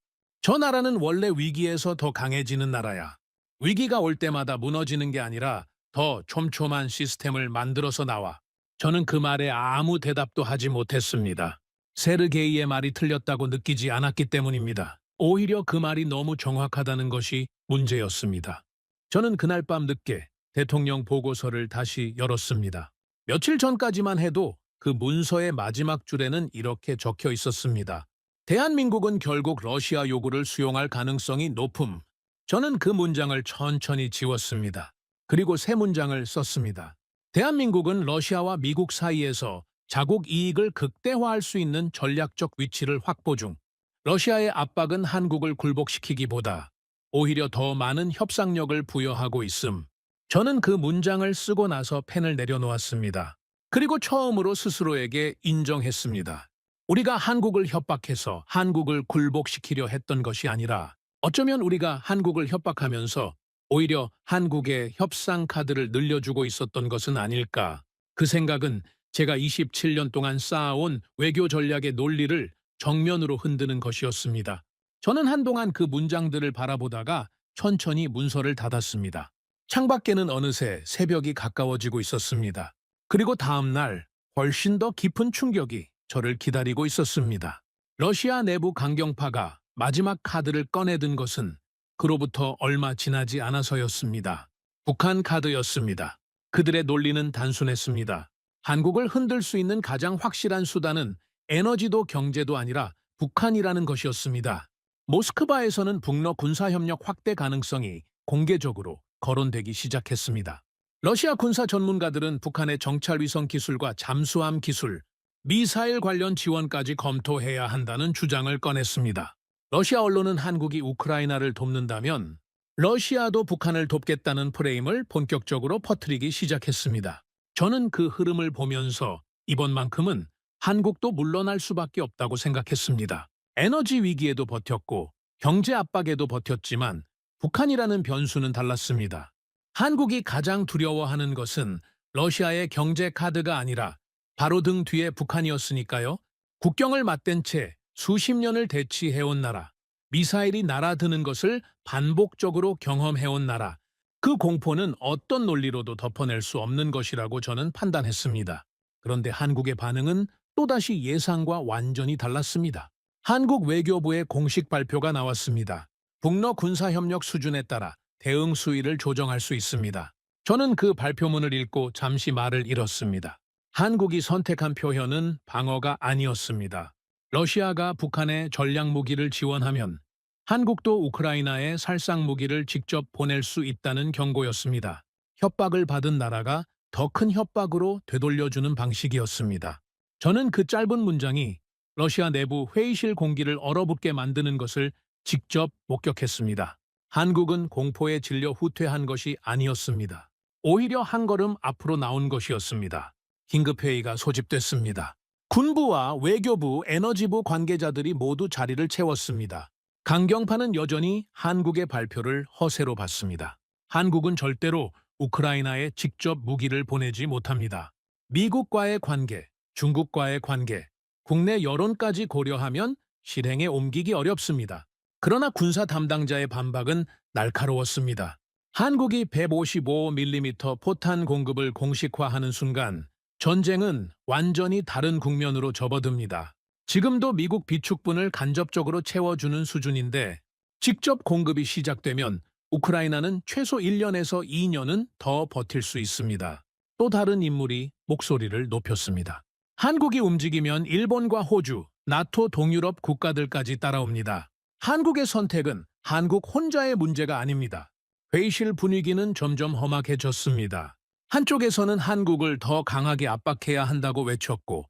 저 나라는 원래 위기에서 더 강해지는 나라야. 위기가 올 때마다 무너지는 게 아니라 더 촘촘한 시스템을 만들어서 나와. 저는 그 말에 아무 대답도 하지 못했습니다. 세르게이의 말이 틀렸다고 느끼지 않았기 때문입니다. 오히려 그 말이 너무 정확하다는 것이 문제였습니다. 저는 그날 밤 늦게 대통령 보고서를 다시 열었습니다. 며칠 전까지만 해도 그 문서의 마지막 줄에는 이렇게 적혀 있었습니다. 대한민국은 결국 러시아 요구를 수용할 가능성이 높음. 저는 그 문장을 천천히 지웠습니다. 그리고 새 문장을 썼습니다. 대한민국은 러시아와 미국 사이에서 자국 이익을 극대화할 수 있는 전략적 위치를 확보 중. 러시아의 압박은 한국을 굴복시키기보다 오히려 더 많은 협상력을 부여하고 있음. 저는 그 문장을 쓰고 나서 펜을 내려놓았습니다. 그리고 처음으로 스스로에게 인정했습니다. 우리가 한국을 협박해서 한국을 굴복시키려 했던 것이 아니라 어쩌면 우리가 한국을 협박하면서 오히려 한국의 협상 카드를 늘려주고 있었던 것은 아닐까. 그 생각은 제가 27년 동안 쌓아온 외교 전략의 논리를 정면으로 흔드는 것이었습니다. 저는 한동안 그 문장들을 바라보다가 천천히 문서를 닫았습니다. 창밖에는 어느새 새벽이 가까워지고 있었습니다. 그리고 다음 날 훨씬 더 깊은 충격이 저를 기다리고 있었습니다. 러시아 내부 강경파가 마지막 카드를 꺼내든 것은 그로부터 얼마 지나지 않아서였습니다. 북한 카드였습니다. 그들의 논리는 단순했습니다. 한국을 흔들 수 있는 가장 확실한 수단은 에너지도 경제도 아니라 북한이라는 것이었습니다. 모스크바에서는 북러 군사협력 확대 가능성이 공개적으로 거론되기 시작했습니다. 러시아 군사 전문가들은 북한의 정찰위성 기술과 잠수함 기술, 미사일 관련 지원까지 검토해야 한다는 주장을 꺼냈습니다. 러시아 언론은 한국이 우크라이나를 돕는다면 러시아도 북한을 돕겠다는 프레임을 본격적으로 퍼뜨리기 시작했습니다. 저는 그 흐름을 보면서 이번만큼은 한국도 물러날 수밖에 없다고 생각했습니다. 에너지 위기에도 버텼고 경제 압박에도 버텼지만 북한이라는 변수는 달랐습니다. 한국이 가장 두려워하는 것은 러시아의 경제 카드가 아니라 바로 등 뒤에 북한이었으니까요. 국경을 맞댄 채 수십 년을 대치해온 나라, 미사일이 날아드는 것을 반복적으로 경험해온 나라, 그 공포는 어떤 논리로도 덮어낼 수 없는 것이라고 저는 판단했습니다. 그런데 한국의 반응은 또다시 예상과 완전히 달랐습니다. 한국 외교부의 공식 발표가 나왔습니다. 북러 군사협력 수준에 따라 대응 수위를 조정할 수 있습니다. 저는 그 발표문을 읽고 잠시 말을 잃었습니다. 한국이 선택한 표현은 방어가 아니었습니다. 러시아가 북한에 전략무기를 지원하면 한국도 우크라이나에 살상무기를 직접 보낼 수 있다는 경고였습니다. 협박을 받은 나라가 더 큰 협박으로 되돌려주는 방식이었습니다. 저는 그 짧은 문장이 러시아 내부 회의실 공기를 얼어붙게 만드는 것을 직접 목격했습니다. 한국은 공포에 질려 후퇴한 것이 아니었습니다. 오히려 한 걸음 앞으로 나온 것이었습니다. 긴급회의가 소집됐습니다. 군부와 외교부, 에너지부 관계자들이 모두 자리를 채웠습니다. 강경파는 여전히 한국의 발표를 허세로 봤습니다. 한국은 절대로 우크라이나에 직접 무기를 보내지 못합니다. 미국과의 관계, 중국과의 관계, 국내 여론까지 고려하면 실행에 옮기기 어렵습니다. 그러나 군사 담당자의 반박은 날카로웠습니다. 한국이 155mm 포탄 공급을 공식화하는 순간 전쟁은 완전히 다른 국면으로 접어듭니다. 지금도 미국 비축분을 간접적으로 채워주는 수준인데 직접 공급이 시작되면 우크라이나는 최소 1년에서 2년은 더 버틸 수 있습니다. 또 다른 인물이 목소리를 높였습니다. 한국이 움직이면 일본과 호주, 나토 동유럽 국가들까지 따라옵니다. 한국의 선택은 한국 혼자의 문제가 아닙니다. 회의실 분위기는 점점 험악해졌습니다. 한쪽에서는 한국을 더 강하게 압박해야 한다고 외쳤고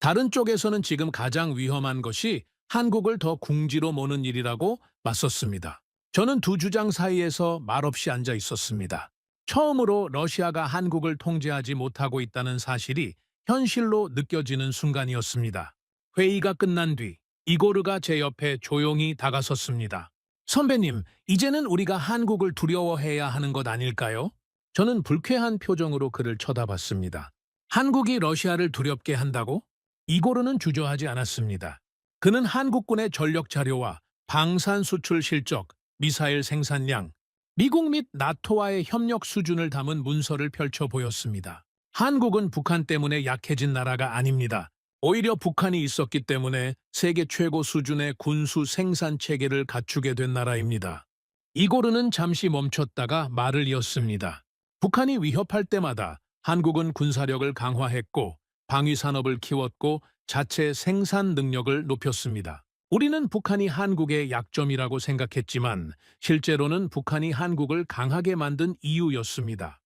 다른 쪽에서는 지금 가장 위험한 것이 한국을 더 궁지로 모는 일이라고 맞섰습니다. 저는 두 주장 사이에서 말없이 앉아 있었습니다. 처음으로 러시아가 한국을 통제하지 못하고 있다는 사실이 현실로 느껴지는 순간이었습니다. 회의가 끝난 뒤 이고르가 제 옆에 조용히 다가섰습니다. 선배님, 이제는 우리가 한국을 두려워해야 하는 것 아닐까요? 저는 불쾌한 표정으로 그를 쳐다봤습니다. 한국이 러시아를 두렵게 한다고? 이고르는 주저하지 않았습니다. 그는 한국군의 전력 자료와 방산 수출 실적, 미사일 생산량, 미국 및 나토와의 협력 수준을 담은 문서를 펼쳐 보였습니다. 한국은 북한 때문에 약해진 나라가 아닙니다. 오히려 북한이 있었기 때문에 세계 최고 수준의 군수 생산 체계를 갖추게 된 나라입니다. 이고르는 잠시 멈췄다가 말을 이었습니다. 북한이 위협할 때마다 한국은 군사력을 강화했고 방위 산업을 키웠고 자체 생산 능력을 높였습니다. 우리는 북한이 한국의 약점이라고 생각했지만 실제로는 북한이 한국을 강하게 만든 이유였습니다.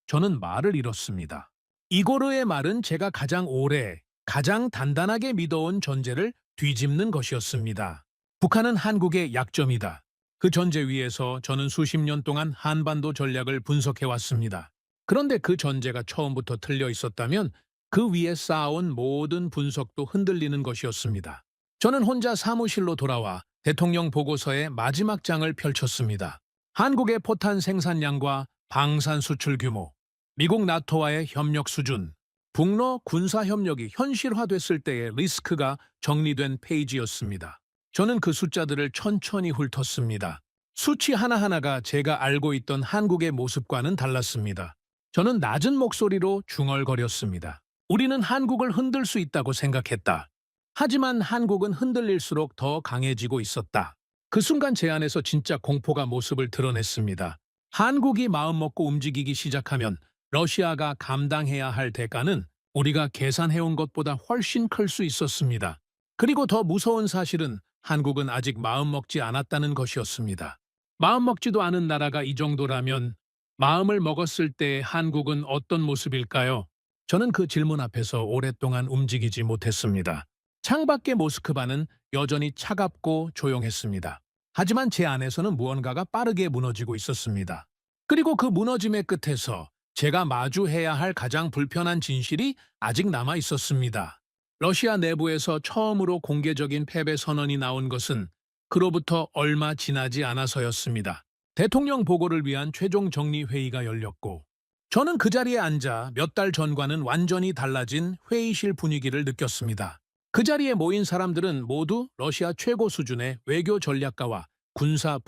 저는 말을 잃었습니다. 이고르의 말은 제가 가장 오래, 가장 단단하게 믿어온 전제를 뒤집는 것이었습니다. 북한은 한국의 약점이다. 그 전제 위에서 저는 수십 년 동안 한반도 전략을 분석해왔습니다. 그런데 그 전제가 처음부터 틀려 있었다면 그 위에 쌓아온 모든 분석도 흔들리는 것이었습니다. 저는 혼자 사무실로 돌아와 대통령 보고서의 마지막 장을 펼쳤습니다. 한국의 포탄 생산량과 방산 수출 규모, 미국 나토와의 협력 수준, 북러 군사 협력이 현실화됐을 때의 리스크가 정리된 페이지였습니다. 저는 그 숫자들을 천천히 훑었습니다. 수치 하나하나가 제가 알고 있던 한국의 모습과는 달랐습니다. 저는 낮은 목소리로 중얼거렸습니다. 우리는 한국을 흔들 수 있다고 생각했다. 하지만 한국은 흔들릴수록 더 강해지고 있었다. 그 순간 제 안에서 진짜 공포가 모습을 드러냈습니다. 한국이 마음먹고 움직이기 시작하면 러시아가 감당해야 할 대가는 우리가 계산해온 것보다 훨씬 클 수 있었습니다. 그리고 더 무서운 사실은 한국은 아직 마음먹지 않았다는 것이었습니다. 마음먹지도 않은 나라가 이 정도라면 마음을 먹었을 때 한국은 어떤 모습일까요? 저는 그 질문 앞에서 오랫동안 움직이지 못했습니다. 창밖의 모스크바는 여전히 차갑고 조용했습니다. 하지만 제 안에서는 무언가가 빠르게 무너지고 있었습니다. 그리고 그 무너짐의 끝에서 제가 마주해야 할 가장 불편한 진실이 아직 남아 있었습니다. 러시아 내부에서 처음으로 공개적인 패배 선언이 나온 것은 그로부터 얼마 지나지 않아서였습니다. 대통령 보고를 위한 최종 정리 회의가 열렸고 저는 그 자리에 앉아 몇 달 전과는 완전히 달라진 회의실 분위기를 느꼈습니다. 그 자리에 모인 사람들은 모두 러시아 최고 수준의 외교 전략가와 군사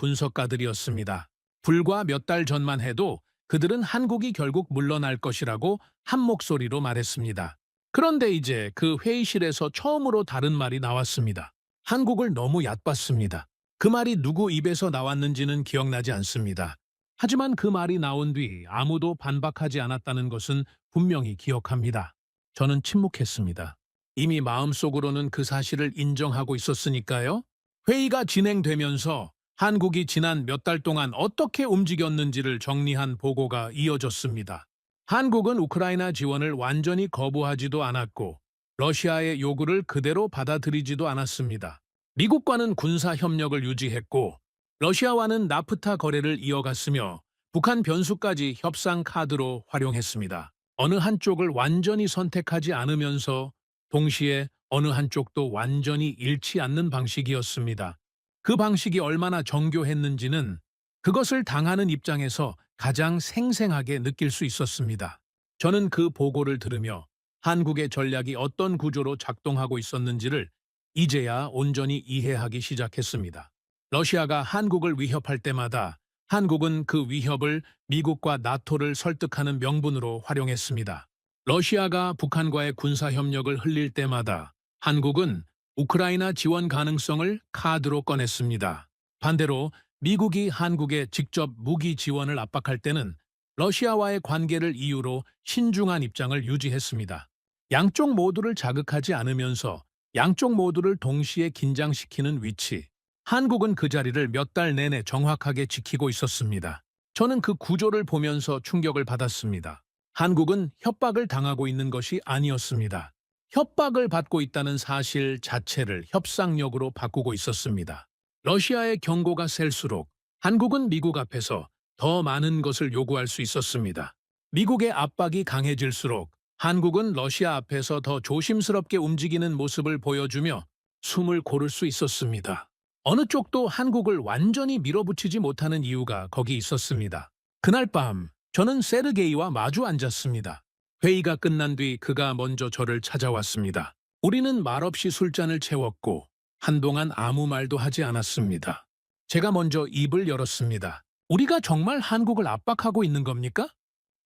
분석가들이었습니다. 불과 몇 달 전만 해도 그들은 한국이 결국 물러날 것이라고 한 목소리로 말했습니다. 그런데 이제 그 회의실에서 처음으로 다른 말이 나왔습니다. 한국을 너무 얕봤습니다. 그 말이 누구 입에서 나왔는지는 기억나지 않습니다. 하지만 그 말이 나온 뒤 아무도 반박하지 않았다는 것은 분명히 기억합니다. 저는 침묵했습니다. 이미 마음속으로는 그 사실을 인정하고 있었으니까요. 회의가 진행되면서 한국이 지난 몇 달 동안 어떻게 움직였는지를 정리한 보고가 이어졌습니다. 한국은 우크라이나 지원을 완전히 거부하지도 않았고 러시아의 요구를 그대로 받아들이지도 않았습니다. 미국과는 군사 협력을 유지했고 러시아와는 나프타 거래를 이어갔으며 북한 변수까지 협상 카드로 활용했습니다. 어느 한쪽을 완전히 선택하지 않으면서 동시에 어느 한쪽도 완전히 잃지 않는 방식이었습니다. 그 방식이 얼마나 정교했는지는 그것을 당하는 입장에서 가장 생생하게 느낄 수 있었습니다. 저는 그 보고를 들으며 한국의 전략이 어떤 구조로 작동하고 있었는지를 이제야 온전히 이해하기 시작했습니다. 러시아가 한국을 위협할 때마다 한국은 그 위협을 미국과 나토를 설득하는 명분으로 활용했습니다. 러시아가 북한과의 군사협력을 흘릴 때마다 한국은 우크라이나 지원 가능성을 카드로 꺼냈습니다. 반대로 미국이 한국에 직접 무기 지원을 압박할 때는 러시아와의 관계를 이유로 신중한 입장을 유지했습니다. 양쪽 모두를 자극하지 않으면서 양쪽 모두를 동시에 긴장시키는 위치. 한국은 그 자리를 몇 달 내내 정확하게 지키고 있었습니다. 저는 그 구조를 보면서 충격을 받았습니다. 한국은 협박을 당하고 있는 것이 아니었습니다. 협박을 받고 있다는 사실 자체를 협상력으로 바꾸고 있었습니다. 러시아의 경고가 셀수록 한국은 미국 앞에서 더 많은 것을 요구할 수 있었습니다. 미국의 압박이 강해질수록 한국은 러시아 앞에서 더 조심스럽게 움직이는 모습을 보여주며 숨을 고를 수 있었습니다. 어느 쪽도 한국을 완전히 밀어붙이지 못하는 이유가 거기 있었습니다. 그날 밤 저는 세르게이와 마주 앉았습니다. 회의가 끝난 뒤 그가 먼저 저를 찾아왔습니다. 우리는 말없이 술잔을 채웠고 한동안 아무 말도 하지 않았습니다. 제가 먼저 입을 열었습니다. 우리가 정말 한국을 압박하고 있는 겁니까?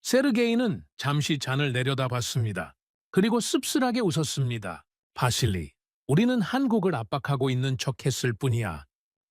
세르게이는 잠시 잔을 내려다봤습니다. 그리고 씁쓸하게 웃었습니다. 바실리, 우리는 한국을 압박하고 있는 척했을 뿐이야.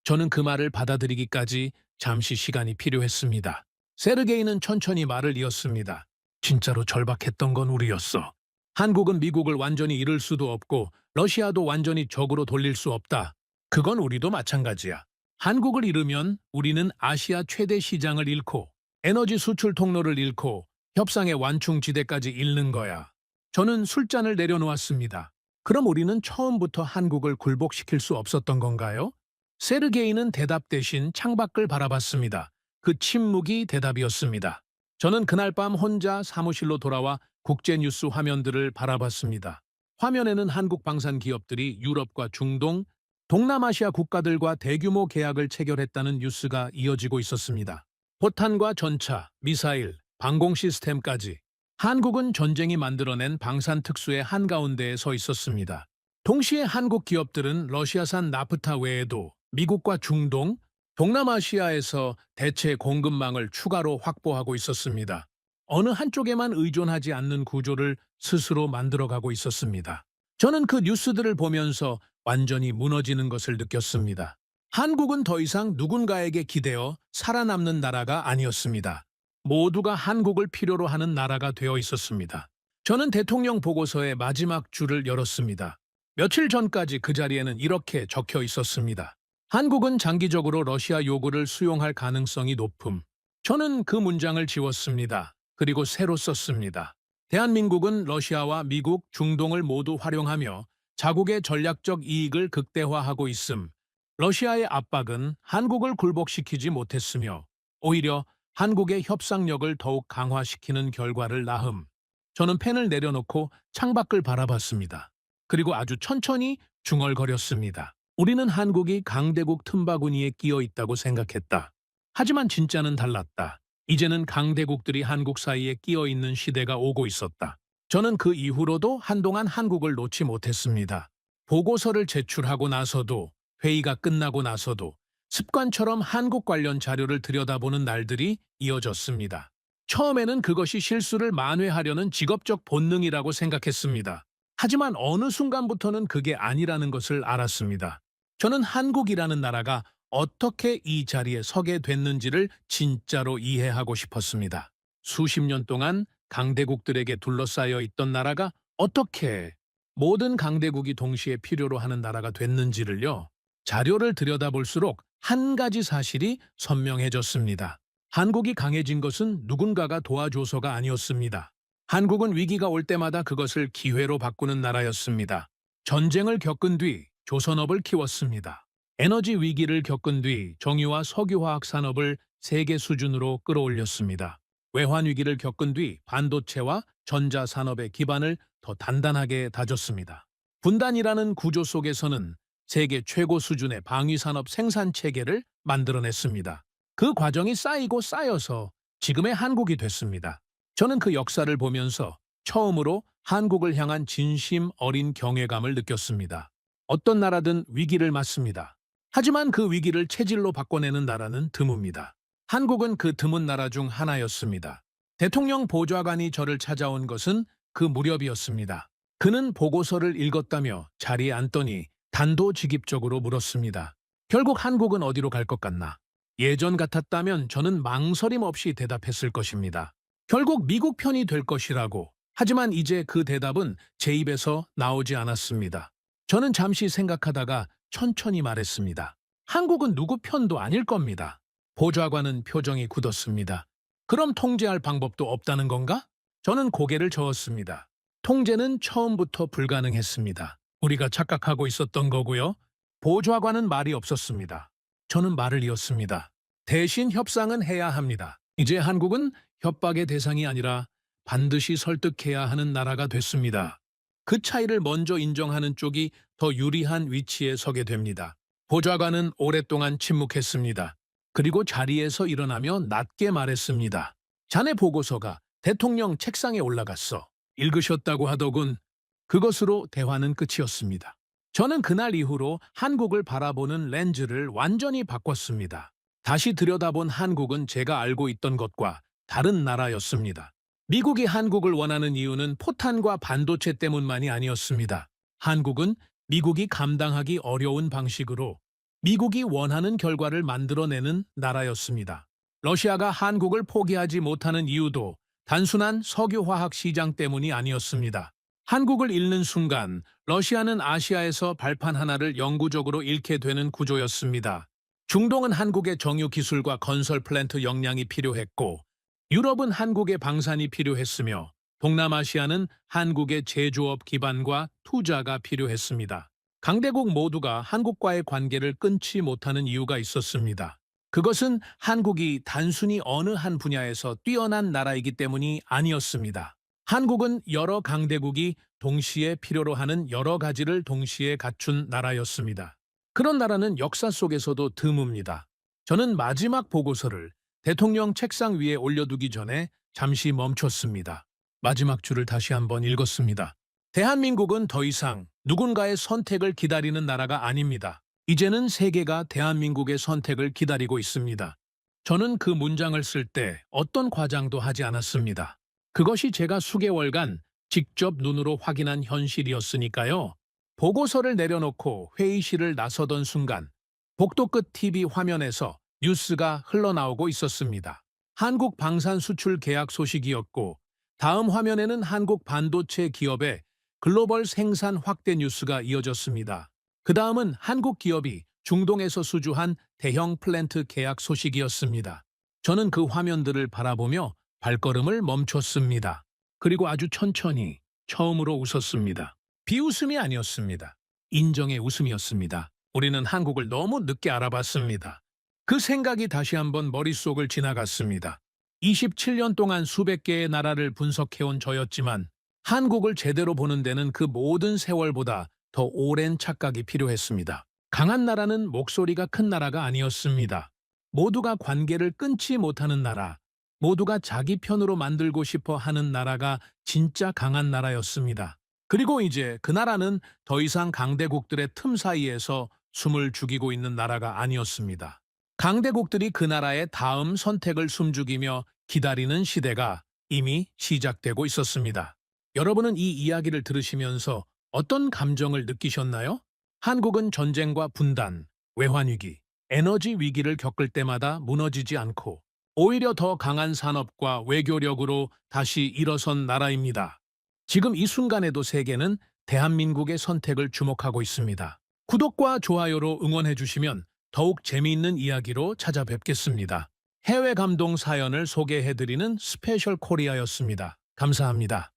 저는 그 말을 받아들이기까지 잠시 시간이 필요했습니다. 세르게이는 천천히 말을 이었습니다. 진짜로 절박했던 건 우리였어. 한국은 미국을 완전히 잃을 수도 없고 러시아도 완전히 적으로 돌릴 수 없다. 그건 우리도 마찬가지야. 한국을 잃으면 우리는 아시아 최대 시장을 잃고 에너지 수출 통로를 잃고 협상의 완충지대까지 잃는 거야. 저는 술잔을 내려놓았습니다. 그럼 우리는 처음부터 한국을 굴복시킬 수 없었던 건가요? 세르게이는 대답 대신 창밖을 바라봤습니다. 그 침묵이 대답이었습니다. 저는 그날 밤 혼자 사무실로 돌아와 국제뉴스 화면들을 바라봤습니다. 화면에는 한국 방산 기업들이 유럽과 중동, 동남아시아 국가들과 대규모 계약을 체결했다는 뉴스가 이어지고 있었습니다. 포탄과 전차, 미사일, 방공 시스템까지 한국은 전쟁이 만들어낸 방산 특수의 한가운데에 서 있었습니다. 동시에 한국 기업들은 러시아산 나프타 외에도 미국과 중동, 동남아시아에서 대체 공급망을 추가로 확보하고 있었습니다. 어느 한쪽에만 의존하지 않는 구조를 스스로 만들어가고 있었습니다. 저는 그 뉴스들을 보면서 완전히 무너지는 것을 느꼈습니다. 한국은 더 이상 누군가에게 기대어 살아남는 나라가 아니었습니다. 모두가 한국을 필요로 하는 나라가 되어 있었습니다. 저는 대통령 보고서의 마지막 줄을 열었습니다. 며칠 전까지 그 자리에는 이렇게 적혀 있었습니다. 한국은 장기적으로 러시아 요구를 수용할 가능성이 높음. 저는 그 문장을 지웠습니다. 그리고 새로 썼습니다. 대한민국은 러시아와 미국, 중동을 모두 활용하며 자국의 전략적 이익을 극대화하고 있음. 러시아의 압박은 한국을 굴복시키지 못했으며 오히려 한국의 협상력을 더욱 강화시키는 결과를 낳음. 저는 펜을 내려놓고 창밖을 바라봤습니다. 그리고 아주 천천히 중얼거렸습니다. 우리는 한국이 강대국 틈바구니에 끼어 있다고 생각했다. 하지만 진짜는 달랐다. 이제는 강대국들이 한국 사이에 끼어 있는 시대가 오고 있었다. 저는 그 이후로도 한동안 한국을 놓지 못했습니다. 보고서를 제출하고 나서도, 회의가 끝나고 나서도 습관처럼 한국 관련 자료를 들여다보는 날들이 이어졌습니다. 처음에는 그것이 실수를 만회하려는 직업적 본능이라고 생각했습니다. 하지만 어느 순간부터는 그게 아니라는 것을 알았습니다. 저는 한국이라는 나라가 어떻게 이 자리에 서게 됐는지를 진짜로 이해하고 싶었습니다. 수십 년 동안 강대국들에게 둘러싸여 있던 나라가 어떻게 모든 강대국이 동시에 필요로 하는 나라가 됐는지를요. 자료를 들여다볼수록 한 가지 사실이 선명해졌습니다. 한국이 강해진 것은 누군가가 도와줘서가 아니었습니다. 한국은 위기가 올 때마다 그것을 기회로 바꾸는 나라였습니다. 전쟁을 겪은 뒤 조선업을 키웠습니다. 에너지 위기를 겪은 뒤 정유와 석유화학 산업을 세계 수준으로 끌어올렸습니다. 외환 위기를 겪은 뒤 반도체와 전자 산업의 기반을 더 단단하게 다졌습니다. 분단이라는 구조 속에서는 세계 최고 수준의 방위산업 생산 체계를 만들어냈습니다. 그 과정이 쌓이고 쌓여서 지금의 한국이 됐습니다. 저는 그 역사를 보면서 처음으로 한국을 향한 진심 어린 경외감을 느꼈습니다. 어떤 나라든 위기를 맞습니다. 하지만 그 위기를 체질로 바꿔내는 나라는 드뭅니다. 한국은 그 드문 나라 중 하나였습니다. 대통령 보좌관이 저를 찾아온 것은 그 무렵이었습니다. 그는 보고서를 읽었다며 자리에 앉더니 단도직입적으로 물었습니다. 결국 한국은 어디로 갈 것 같나? 예전 같았다면 저는 망설임 없이 대답했을 것입니다. 결국 미국 편이 될 것이라고. 하지만 이제 그 대답은 제 입에서 나오지 않았습니다. 저는 잠시 생각하다가 천천히 말했습니다. 한국은 누구 편도 아닐 겁니다. 보좌관은 표정이 굳었습니다. 그럼 통제할 방법도 없다는 건가? 저는 고개를 저었습니다. 통제는 처음부터 불가능했습니다. 우리가 착각하고 있었던 거고요. 보좌관은 말이 없었습니다. 저는 말을 이었습니다. 대신 협상은 해야 합니다. 이제 한국은 협박의 대상이 아니라 반드시 설득해야 하는 나라가 됐습니다. 그 차이를 먼저 인정하는 쪽이 더 유리한 위치에 서게 됩니다. 보좌관은 오랫동안 침묵했습니다. 그리고 자리에서 일어나며 낮게 말했습니다. 자네 보고서가 대통령 책상에 올라갔어. 읽으셨다고 하더군. 그것으로 대화는 끝이었습니다. 저는 그날 이후로 한국을 바라보는 렌즈를 완전히 바꿨습니다. 다시 들여다본 한국은 제가 알고 있던 것과 다른 나라였습니다. 미국이 한국을 원하는 이유는 포탄과 반도체 때문만이 아니었습니다. 한국은 미국이 감당하기 어려운 방식으로 미국이 원하는 결과를 만들어내는 나라였습니다. 러시아가 한국을 포기하지 못하는 이유도 단순한 석유화학 시장 때문이 아니었습니다. 한국을 잃는 순간 러시아는 아시아에서 발판 하나를 영구적으로 잃게 되는 구조였습니다. 중동은 한국의 정유 기술과 건설 플랜트 역량이 필요했고 유럽은 한국의 방산이 필요했으며 동남아시아는 한국의 제조업 기반과 투자가 필요했습니다. 강대국 모두가 한국과의 관계를 끊지 못하는 이유가 있었습니다. 그것은 한국이 단순히 어느 한 분야에서 뛰어난 나라이기 때문이 아니었습니다. 한국은 여러 강대국이 동시에 필요로 하는 여러 가지를 동시에 갖춘 나라였습니다. 그런 나라는 역사 속에서도 드뭅니다. 저는 마지막 보고서를 대통령 책상 위에 올려두기 전에 잠시 멈췄습니다. 마지막 줄을 다시 한번 읽었습니다. 대한민국은 더 이상 누군가의 선택을 기다리는 나라가 아닙니다. 이제는 세계가 대한민국의 선택을 기다리고 있습니다. 저는 그 문장을 쓸 때 어떤 과장도 하지 않았습니다. 그것이 제가 수개월간 직접 눈으로 확인한 현실이었으니까요. 보고서를 내려놓고 회의실을 나서던 순간 복도 끝 TV 화면에서 뉴스가 흘러나오고 있었습니다. 한국 방산 수출 계약 소식이었고 다음 화면에는 한국 반도체 기업의 글로벌 생산 확대 뉴스가 이어졌습니다. 그 다음은 한국 기업이 중동에서 수주한 대형 플랜트 계약 소식이었습니다. 저는 그 화면들을 바라보며 발걸음을 멈췄습니다. 그리고 아주 천천히 처음으로 웃었습니다. 비웃음이 아니었습니다. 인정의 웃음이었습니다. 우리는 한국을 너무 늦게 알아봤습니다. 그 생각이 다시 한번 머릿속을 지나갔습니다. 27년 동안 수백 개의 나라를 분석해온 저였지만 한국을 제대로 보는 데는 그 모든 세월보다 더 오랜 착각이 필요했습니다. 강한 나라는 목소리가 큰 나라가 아니었습니다. 모두가 관계를 끊지 못하는 나라, 모두가 자기 편으로 만들고 싶어 하는 나라가 진짜 강한 나라였습니다. 그리고 이제 그 나라는 더 이상 강대국들의 틈 사이에서 숨을 죽이고 있는 나라가 아니었습니다. 강대국들이 그 나라의 다음 선택을 숨죽이며 기다리는 시대가 이미 시작되고 있었습니다. 여러분은 이 이야기를 들으시면서 어떤 감정을 느끼셨나요? 한국은 전쟁과 분단, 외환위기, 에너지 위기를 겪을 때마다 무너지지 않고 오히려 더 강한 산업과 외교력으로 다시 일어선 나라입니다. 지금 이 순간에도 세계는 대한민국의 선택을 주목하고 있습니다. 구독과 좋아요로 응원해 주시면 더욱 재미있는 이야기로 찾아뵙겠습니다. 해외 감동 사연을 소개해드리는 스페셜 코리아였습니다. 감사합니다.